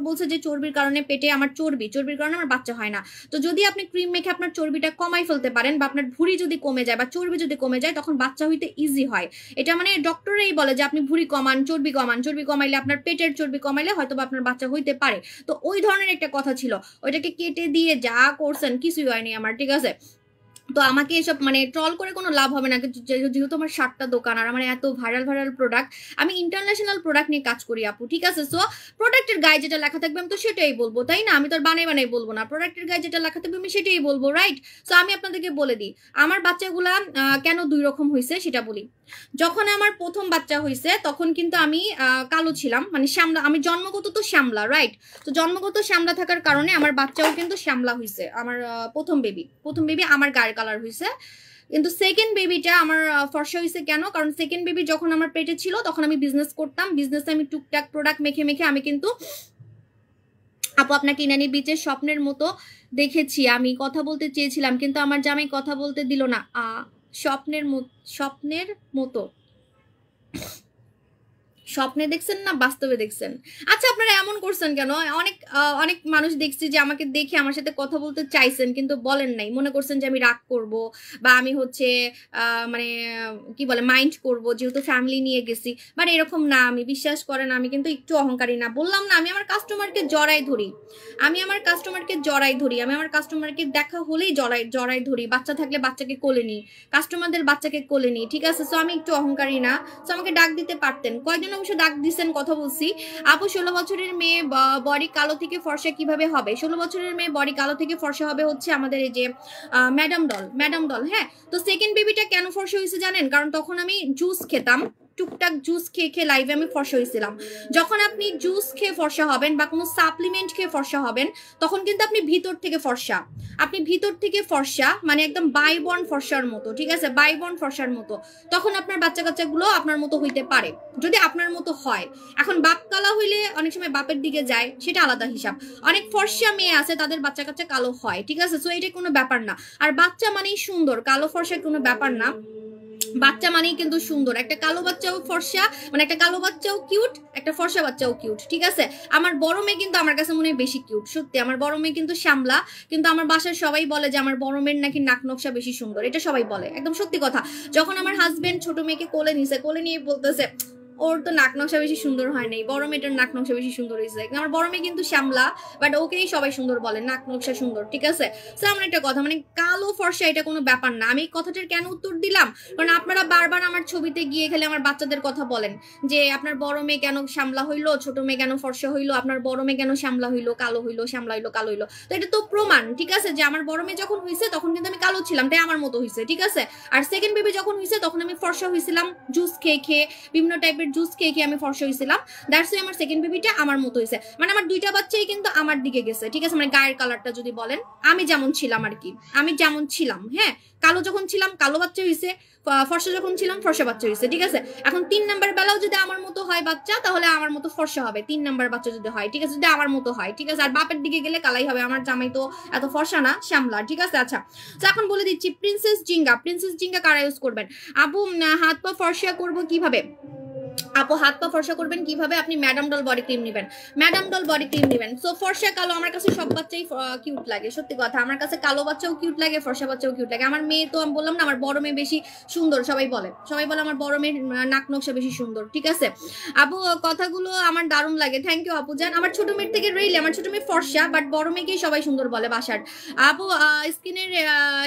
[SPEAKER 1] বলছে যে চর্বির কারণে পেটে আমার চর্বির কারণে আমার বাচ্চা হয় না। তো যদি আপনি ক্রিম মেখে আপনার চর্বিটা কমাই ফেলতে পারেন, বা আপনার ভুঁড়ি যদি কমে যায় বা চর্বি যদি কমে যায়, তখন বাচ্চা হইতে ইজি হয়। এটা মানে ডক্টরেই বলে যে আপনি ভুঁড়ি কমান, চর্বি কমাইলে, আপনার পেটের চর্বি কমাইলে হয়তো বা আপনার বাচ্চা হইতে পারে। তো ওই ধরনের একটা কথা ছিল, ওইটাকে কেটে দিয়ে যা করছেন কিছুই হয়নি আমার, ঠিক আছে। তো আমাকে এসব মানে ট্রল করে কোনো লাভ হবে না, যেহেতু আমার 7টা দোকান আর আমার এত ভাইরাল প্রোডাক্ট, আমি ইন্টারন্যাশনাল প্রোডাক্ট নিয়ে কাজ করি আপু, ঠিক আছে? সো প্রোডাক্টের গায়ে যেটা লেখা থাকবে আমি তো সেটাই বলবো, তাই না? আমি তো আর বানাই বলবো না, প্রোডাক্টের গায়ে যেটা লেখা থাকবে আমি সেটাই বলবো, রাইট? সো আমি আপনাদেরকে বলে দিই আমার বাচ্চাগুলা কেন 2 রকম হয়েছে সেটা বলি। যখন আমার প্রথম বাচ্চা হয়েছে তখন কিন্তু আমি কালো ছিলাম, মানে শ্যামলা, আমি জন্মগত তো শ্যামলা, রাইট? তো জন্মগত শ্যামলা থাকার কারণে আমার বাচ্চাও কিন্তু শ্যামলা হয়েছে। আমার প্রথম বেবি আমার গায়ের কালার হয়েছে, কিন্তু সেকেন্ড বেবিটা আমার ফর্সা হয়েছে কেন? কারণ সেকেন্ড বেবি যখন আমার পেটে ছিল তখন আমি বিজনেস করতাম, বিজনেসে আমি টুকটাক প্রোডাক্ট মেখে আমি কিন্তু আপু আপনাকে ইনানি বিচের স্বপ্নের মতো দেখেছি, আমি কথা বলতে চেয়েছিলাম কিন্তু আমার জামাই কথা বলতে দিল না। স্বপ্নের মতো স্বপ্নে দেখছেন না বাস্তবে দেখছেন? আচ্ছা আপনারা এমন করছেন কেন? অনেক মানুষ দেখছি যে আমাকে দেখে আমার সাথে কথা বলতে চাইছেন কিন্তু বলেন নাই, মনে করছেন যে আমি রাগ করব বা আমি হচ্ছে মানে কি বলে মাইন্ড করব যেহেতু ফ্যামিলি নিয়ে গেছি, বাট এরকম না। আমি বিশ্বাস করেন আমি কিন্তু একটু অহংকারী না, বললাম না আমি আমার কাস্টমারকে জড়াই ধরি, আমি আমার কাস্টমারকে দেখা হলেই জড়াই ধরি, বাচ্চা থাকলে বাচ্চাকে কোলে নিই, কাস্টমারদের বাচ্চাকে কোলে নিই, ঠিক আছে? সো আমি একটু অহংকারী না। সো আমাকে ডাক দিতে পারতেন, কয়জন অবশ্য ডাক দিচ্ছেন কথা বলছি। আপু 16 বছরের মেয়ে বডি কালো থেকে ফর্সা কিভাবে হবে? 16 বছরের মেয়ে বডি কালো থেকে ফর্সা হবে হচ্ছে আমাদের এই যে ম্যাডাম ডল। হ্যাঁ, তো সেকেন্ড বেবিটা কেন ফর্সা হয়েছে জানেন? কারণ তখন আমি জুস খেতাম, টুকটাক জুস খেয়ে লাইভে আমি ফর্সা হয়েছিলাম। যখন আপনি জুস খেয়ে ফর্সা হবেন বা কোনো সাপ্লিমেন্ট খেয়ে ফর্সা হবেন তখন কিন্তু আপনি ভিতর থেকে ফর্সা, মানে একদম বাইবর্ন ফর্সার মতো, ঠিক আছে? বাইবর্ন ফর্সার মতো। তখন আপনার বাচ্চা কাচ্চাগুলো আপনার মতো হইতে পারে যদি আপনার মতো হয়। এখন বাপ কালা হইলে অনেক সময় বাপের দিকে যায়, সেটা আলাদা হিসাব। অনেক ফর্সা মেয়ে আছে তাদের বাচ্চা কাচ্চা কালো হয়, ঠিক আছে? সো এটা কোনো ব্যাপার না। আর বাচ্চা মানেই সুন্দর, কালো ফর্সা কোনো ব্যাপার না, বাচ্চা মানেই কিন্তু সুন্দর। একটা কালো বাচ্চাও ফর্সা, মানে একটা কালো বাচ্চাও কিউট, একটা ফর্সা বাচ্চাও কিউট, ঠিক আছে? আমার বড় মেয়ে কিন্তু আমার কাছে মনে হয় বেশি কিউট, সত্যি। আমার বড় মেয়ে কিন্তু শ্যামলা, কিন্তু আমার বাসার সবাই বলে যে আমার বড় মেয়ের নাকি নাক নকশা বেশি সুন্দর, এটা সবাই বলে, একদম সত্যি কথা। যখন আমার হাজবেন্ড ছোট মেয়েকে কোলে নিয়ে বলতেছে ওর তো নাক নকশা বেশি সুন্দর হয় নাই, বড় মেয়েটার নাক নকশা বেশি সুন্দর হয়েছে। আমার বড় মেয়ে কিন্তু শ্যামলা, বাট ওকেই সবাই সুন্দর বলে, নাক নকশা সুন্দর, ঠিক আছে? তো আমার একটা কথা, মানে কালো ফর্সা এটা কোনো ব্যাপার না। আমি এই কথাটার কেন উত্তর দিলাম? কারণ আপনারা বারবার আমার ছবিতে গিয়ে খেলে আমার বাচ্চাদের কথা বলেন যে আপনার বড় মেয়ে কেন শ্যামলা হইলো, ছোট মেয়ে কেন ফর্সা হইলো, আপনার বড় মেয়ে কেন শ্যামলা হইলো, কালো হইলো, শ্যামলা হইলো, কালো হইলো। তো এটা তো প্রমাণ, ঠিক আছে, যে আমার বড় মেয়ে যখন হয়েছে তখন কিন্তু আমি কালো ছিলাম, তাই আমার মতো হয়েছে, ঠিক আছে? আর সেকেন্ড বেবি যখন হয়েছে তখন আমি ফর্সা হয়েছিলাম, জুস খেয়ে বিভিন্ন টাইপের জুস খেয়ে আমি ফর্সা হয়েছিলাম। দ্যাটস ওয়াই আমার সেকেন্ড বেবিটা আমার মতো হয়েছে, মানে আমার 2টা বাচ্চাই কিন্তু আমার দিকে গেছে, ঠিক আছে? মানে গায়ের কালারটা যদি বলেন, আমি যেমন ছিলাম আর কি, আমি যেমন ছিলাম, হ্যাঁ, কালো যখন ছিলাম কালো বাচ্চা হয়েছে, ফর্সা যখন ছিলাম ফর্সা বাচ্চা হয়েছে, ঠিক আছে? এখন 3 নাম্বার বেলাও যদি আমার মতো হয় বাচ্চা, তাহলে আমার মতো ফর্সা হবে 3 নাম্বার বাচ্চা যদি হয়, ঠিক আছে? যদি আমার মতো হয়, ঠিক আছে? আর বাপের দিকে গেলে কালাই হবে। আমার জামাই তো এত ফর্সা না, শ্যামলা, ঠিক আছে? আচ্ছা, তো এখন বলে দিচ্ছি প্রিন্সেস জিঙ্গা কারা ইউজ করবেন? আপু হাত পা ফর্সা করবো কিভাবে? আপু হাত পা ফর্সা করবেন কিভাবে? আপনি ম্যাডাম ডল বডি ক্রিম নেবেন। সো ফর্সা কালো আমার কাছে সব বাচ্চাই কিউট লাগে, সত্যি কথা। আমার কাছে কালো বাচ্চাও কিউট লাগে, ফর্সা বাচ্চাও কিউট লাগে। আমার মেয়ে তো আমি বললাম না আমার বড় মেয়ে বেশি সুন্দর, সবাই বলে আমার বড় মেয়ের নাক নকশা বেশি সুন্দর, ঠিক আছে? আপু কথাগুলো আমার দারুণ লাগে, থ্যাংক ইউ আপু জান। আমার ছোট মেয়ের থেকে রেইলে আমার ছোট মেয়ে ফর্সা, বাট বড় মেয়েকেই সবাই সুন্দর বলে বাসার। আপু স্কিনের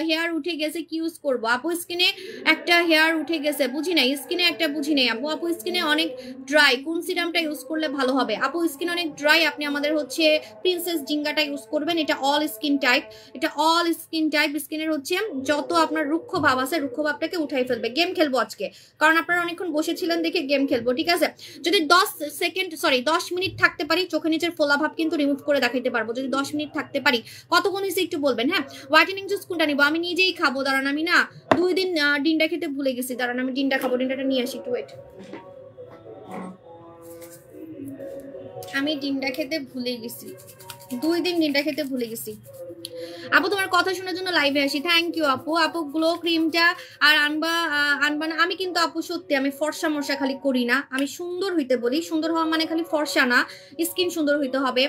[SPEAKER 1] হেয়ার উঠে গেছে, কি ইউজ করবো? আপু স্কিনে একটা হেয়ার উঠে গেছে, বুঝি নাই আপু স্কিনে অনেক ড্রাই, কোন সিরামটা ইউজ করলে ভালো হবে? আপু স্কিন অনেক ড্রাই, আপনি আমাদের হচ্ছে প্রিন্সেস জিঙ্গাটা ইউজ করবেন। এটা অল স্কিন টাইপ, স্কিনের হচ্ছে যত আপনার রুক্ষ ভাব আছে রুক্ষ ভাবটাকে উঠাই ফেলবে। গেম খেলবো আজকে, কারণ আপনারা অনেকক্ষণ বসেছিলেন দেখে গেম খেলবো, ঠিক আছে? যদি 10 মিনিট থাকতে পারি চোখে নিচের ফোলা ভাব কিন্তু রিমুভ করে দেখাইতে পারবো, যদি 10 মিনিট থাকতে পারি। কতক্ষণ হয়েছে একটু বলবেন, হ্যাঁ? হোয়াইটেনিং জুস কোনটা নিবো? আমি নিজেই খাবো, দাঁড়ান, আমি না 2 দিন ডিন্ডা খেতে ভুলে গেছি, দাঁড়ান আমি ডিন্ডা খাবো, ডিন্ডাটা নিয়ে আসি, একটু ওয়েট। আমি ডিন্ডা খেতে ভুলে গেছি, 2 দিন ডিন্ডা খেতে ভুলে গেছি। আপু তোমার কথা শোনার জন্য লাইভে আসি, থ্যাংক ইউ আপু। আপু গ্লো ক্রিমটা আর আনবা না? আমি কিন্তু আপু সত্যি আমি ফর্সা মর্সা খালি করি না, আমি সুন্দর হইতে বলি। সুন্দর হওয়া মানে খালি ফর্সা না, স্কিন সুন্দর হইতে হবে,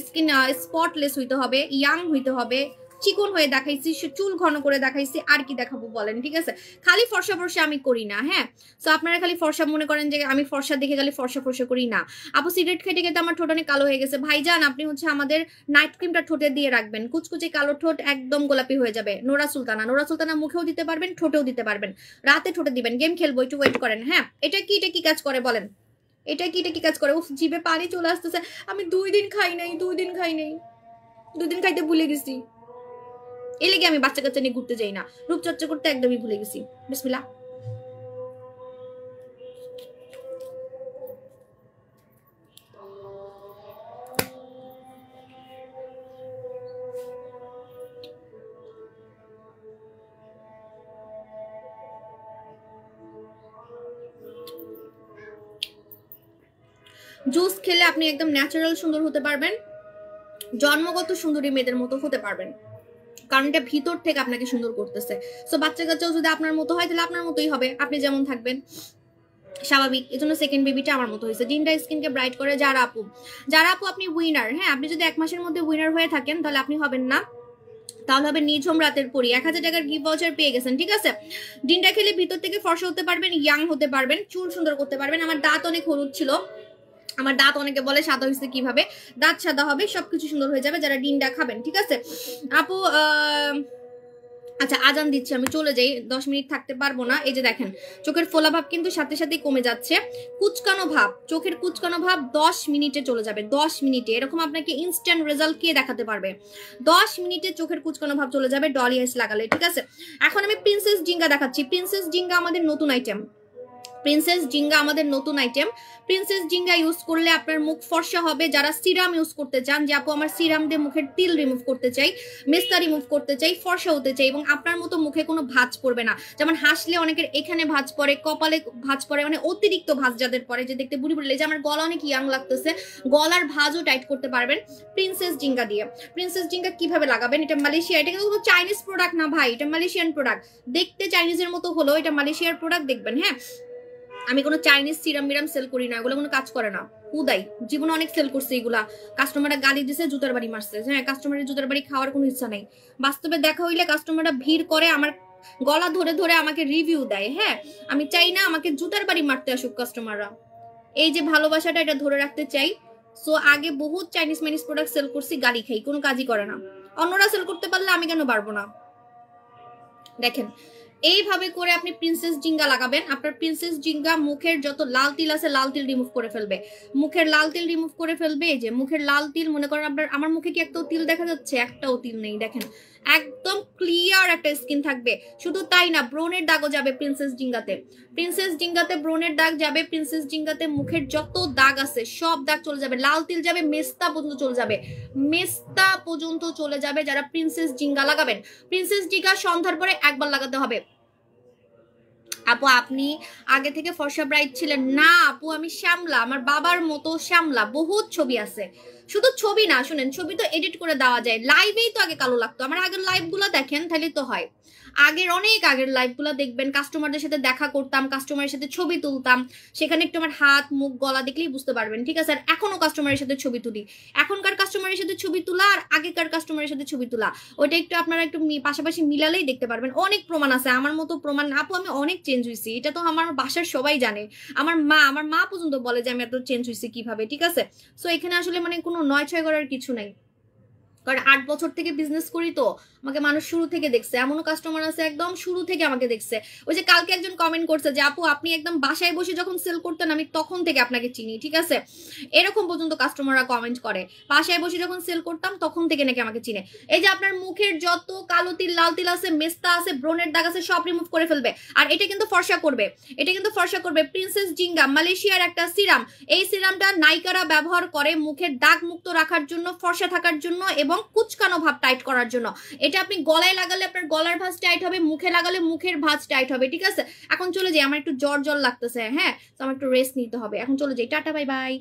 [SPEAKER 1] স্কিন স্পটলেস হইতে হবে, ইয়াং হইতে হবে, চিকন হয়ে দেখাইছি, চুল ঘন করে দেখাইছি, আর কি দেখাবো বলেন? ঠিক আছে, খালি ফর্সা ফর্সা আমি করি না। হ্যাঁ, তো আপনারা খালি ফর্সা মনে করেন যে আমি ফর্সা দেখে খালি ফর্সা ফর্সা করি না। আপু সিগারেট খেতে খেতে আমার ঠোঁট অনেক কালো হয়ে গেছে। ভাইজান আপনি হচ্ছে আমাদের নাইট ক্রিমটা ঠোঁটে দিয়ে রাখবেন, কুচকুচে কালো ঠোঁট একদম গোলাপি হয়ে যাবে। নোরা সুলতানা মুখেও দিতে পারবেন, ঠোঁটেও দিতে পারবেন, রাতে ঠোঁটে দিবেন। গেম খেলবো, একটু ওয়েট করেন। হ্যাঁ, এটা কি কাজ করে বলেন? এটা কি কাজ করে? উফ, জিভে পানি চলে আসতেছে। আমি 2 দিন খাই নাই, 2 দিন খাইতে ভুলে গেছি। এই লেগে আমি বাচ্চা কাচ্চা নিয়ে ঘুরতে যাই না, রূপচর্চা করতে একদমই ভুলে গেছি। বিসমিল্লাহ। জুস খেলে আপনি একদম ন্যাচারাল সুন্দর হতে পারবেন, জন্মগত সুন্দরী মেয়েদের মতো হতে পারবেন, কারণ এটা ভিতর থেকে আপনাকে সুন্দর করতেছে। সো বাচ্চা কাচ্চাও যদি আপনার মতো হয় তাহলে আপনার মতোই হবে, আপনি যেমন থাকবেন স্বাভাবিক। এই জন্য সেকেন্ড বেবিটা আমার মতো হয়েছে। ডিনটা স্কিনকে ব্রাইট করে। যারা আপু আপনি উইনার। হ্যাঁ, আপনি যদি 1 মাসের মধ্যে উইনার হয়ে থাকেন তাহলে আপনি হবেন না, তাহলে হবে নিঝুম রাতের পরি। 1000 টাকার গিফট ভাউচার পেয়ে গেছেন। ঠিক আছে, ডিনটা খেলে ভিতর থেকে ফর্সা হতে পারবেন, ইয়াং হতে পারবেন, চুল সুন্দর করতে পারবেন। আমার দাঁত অনেক হলুদ ছিল, আমার দাঁত অনেকে বলে সাদা হয়েছে, কিভাবে দাঁত সাদা হবে, সবকিছু সুন্দর হয়ে যাবে যারা ডিনটা খাবেন। ঠিক আছে আপু, আচ্ছা আজান দিচ্ছি, আমি চলে যাই, 10 মিনিট থাকতে পারবো না। এই যে দেখেন চোখের ফোলা ভাব কিন্তু সাথে সাথেই কমে যাচ্ছে। কুচকানো ভাব, চোখের কুচকানো ভাব 10 মিনিটে চলে যাবে, 10 মিনিটে। এরকম আপনাকে ইনস্ট্যান্ট রেজাল্ট কে দেখাতে পারবে? 10 মিনিটে চোখের কুচকানো ভাব চলে যাবে ডলি আইস লাগালে। ঠিক আছে, এখন আমি প্রিন্সেস জিঙ্গা দেখাচ্ছি। প্রিন্সেস জিঙ্গা আমাদের নতুন আইটেম, প্রিন্সেস জিঙ্গা ইউজ করলে আপনার মুখ ফর্সা হবে। যারা সিরাম ইউজ করতে চান, যে আপু আমার সিরাম দিয়ে মুখের তিল রিমুভ করতে চাই, মেস্তা রিমুভ করতে চাই, ফর্সা হতে চাই, এবং আপনার মতো মুখে কোনো ভাঁজ পড়বে না। যেমন হাসলে অনেকের এখানে ভাঁজ পড়ে, কপালে ভাঁজ পড়ে, মানে অতিরিক্ত ভাঁজ যাদের পড়ে, যে দেখতে বুড়ি বুড়ি, যে আমার গলা অনেক ইয়াং লাগতেছে, গলার ভাঁজও টাইট করতে পারবেন প্রিন্সেস জিঙ্গা দিয়ে। প্রিন্সেস জিঙ্গা কিভাবে লাগাবেন? এটা মালয়েশিয়া, এটা কিন্তু চাইনিজ প্রোডাক্ট না ভাই, এটা মালয়েশিয়ান প্রোডাক্ট। দেখতে চাইনিজের মতো হলো, এটা মালয়েশিয়ার প্রোডাক্ট। দেখবেন হ্যাঁ, আমি কোনো চাইনিজ সিরাম মিরাম সেল করি না, এগুলো কোনো কাজ করে না। উদাই জীবনে অনেক সেল করছে এগুলা, কাস্টমাররা গালি দিছে, জুতার বাড়ি মারছে। হ্যাঁ, কাস্টমারের জুতার বাড়ি খাওয়ার কোনো ইচ্ছা নাই। বাস্তবে দেখা হইলে কাস্টমাররা ভিড় করে, আমার গলা ধরে ধরে আমাকে রিভিউ দেয়। হ্যাঁ, আমি চাই না আমাকে জুতার বাড়ি মারতে আসুক কাস্টমাররা। এই যে ভালোবাসাটা, এটা ধরে রাখতে চাই। সো আগে বহুত চাইনিজ মাইনিজ প্রোডাক্ট সেল করছি, গালি খাই, কোনো কাজই করে না। অন্যরা সেল করতে পারলে আমি কেন পারবো না? দেখেন এইভাবে করে আপনি প্রিন্সেস জিঙ্গা লাগাবেন। আপনার প্রিন্সেস জিঙ্গা মুখের যত লাল তিল আছে লাল তিল রিমুভ করে ফেলবে, মুখের লাল তিল রিমুভ করে ফেলবে। এই যে মুখের লাল তিল, মনে করেন আপনার, আমার মুখে কি একটাও তিল দেখা যাচ্ছে? একটাও তিল নেই। দেখেন একদম ক্লিয়ার একটা স্কিন থাকবে। শুধু তাই না, ব্রনের দাগও যাবে প্রিন্সেস জিঙ্গাতে। প্রিন্সেস জিঙ্গাতে ব্রনের দাগ যাবে, প্রিন্সেস জিঙ্গাতে মুখের যত দাগ আছে সব দাগ চলে যাবে, লাল তিল যাবে, মেস্তা পর্যন্ত চলে যাবে, মেস্তা পর্যন্ত চলে যাবে যারা প্রিন্সেস জিঙ্গা লাগাবেন। প্রিন্সেস জিঙ্গা সন্ধ্যার পরে একবার লাগাতে হবে। আপু আপনি আগে থেকে ফর্সা ব্রাইট ছিলেন না? আপু আমি শ্যামলা, আমার বাবার মতো শ্যামলা, বহুত ছবি আছে। শুধু ছবি না, শুনেন, ছবি তো এডিট করে দেওয়া যায়, লাইভেই তো আগে কালো লাগতো। আমার আগের লাইভ গুলো দেখেন, তাহলে তো হয়। অনেক আগের লাইভ গুলো দেখবেন, কাস্টমারদের সাথে দেখা করতাম, কাস্টমারের সাথে ছবি তুলতাম, সেখানে একটু আমার হাত মুখ গলা দেখলেই বুঝতে পারবেন। ঠিক আছে, আর এখনো কাস্টমারের সাথে ছবি তুলি। এখনকার কাস্টমারের সাথে ছবি তোলা আর আগেকার কাস্টমারের সাথে ছবি তোলা, ওইটা একটু আপনারা একটু পাশাপাশি মিলালেই দেখতে পারবেন। অনেক প্রমাণ আছে, আমার মতো প্রমাণ। আপু আমি অনেক চেঞ্জ হয়েছি, এটা তো আমার বাসার সবাই জানে। আমার মা পর্যন্ত বলে যে আমি এত চেঞ্জ হয়েছি কিভাবে। ঠিক আছে, সো এখানে আসলে মানে কোনো নয় ছয় করার কিছু নাই, কারণ 8 বছর থেকে বিজনেস করি তো আমাকে মানুষ শুরু থেকে দেখছে। এমনও কাস্টমার আছে একদম শুরু থেকে আমাকে দেখছে। ওই যে কালকে একজন কমেন্ট করছে যে আপু আপনি একদম বাসায় বসে যখন সেল করতেন আমি তখন থেকে আপনাকে চিনি। ঠিক আছে, এরকম পর্যন্ত কাস্টমাররা কমেন্ট করে, বাসায় বসে যখন সেল করতাম তখন থেকে নাকি আমাকে চিনে। এই যে আপনার মুখের যত কালো তিল লাল তিল আছে, মেস্তা আছে, ব্রনের দাগ আছে, সব রিমুভ করে ফেলবে। আর এটা কিন্তু ফর্সা করবে, প্রিন্সেস জিঙ্গা মালয়েশিয়ার একটা সিরাম। এই সিরামটা নায়িকারা ব্যবহার করে মুখের দাগ মুক্ত রাখার জন্য, ফর্সা থাকার জন্য এবং কুচকানো ভাব টাইট করার জন্য। এটা আপনি গলায় লাগালে আপনার গলার ভাঁজ টাইট হবে, মুখে লাগালে মুখের ভাঁজ টাইট হবে। ঠিক আছে, এখন চলে যাই, আমার একটু জ্বর লাগতেছে। হ্যাঁ, তো আমার একটু রেস্ট নিতে হবে, এখন চলে যাই, টাটা বাই বাই।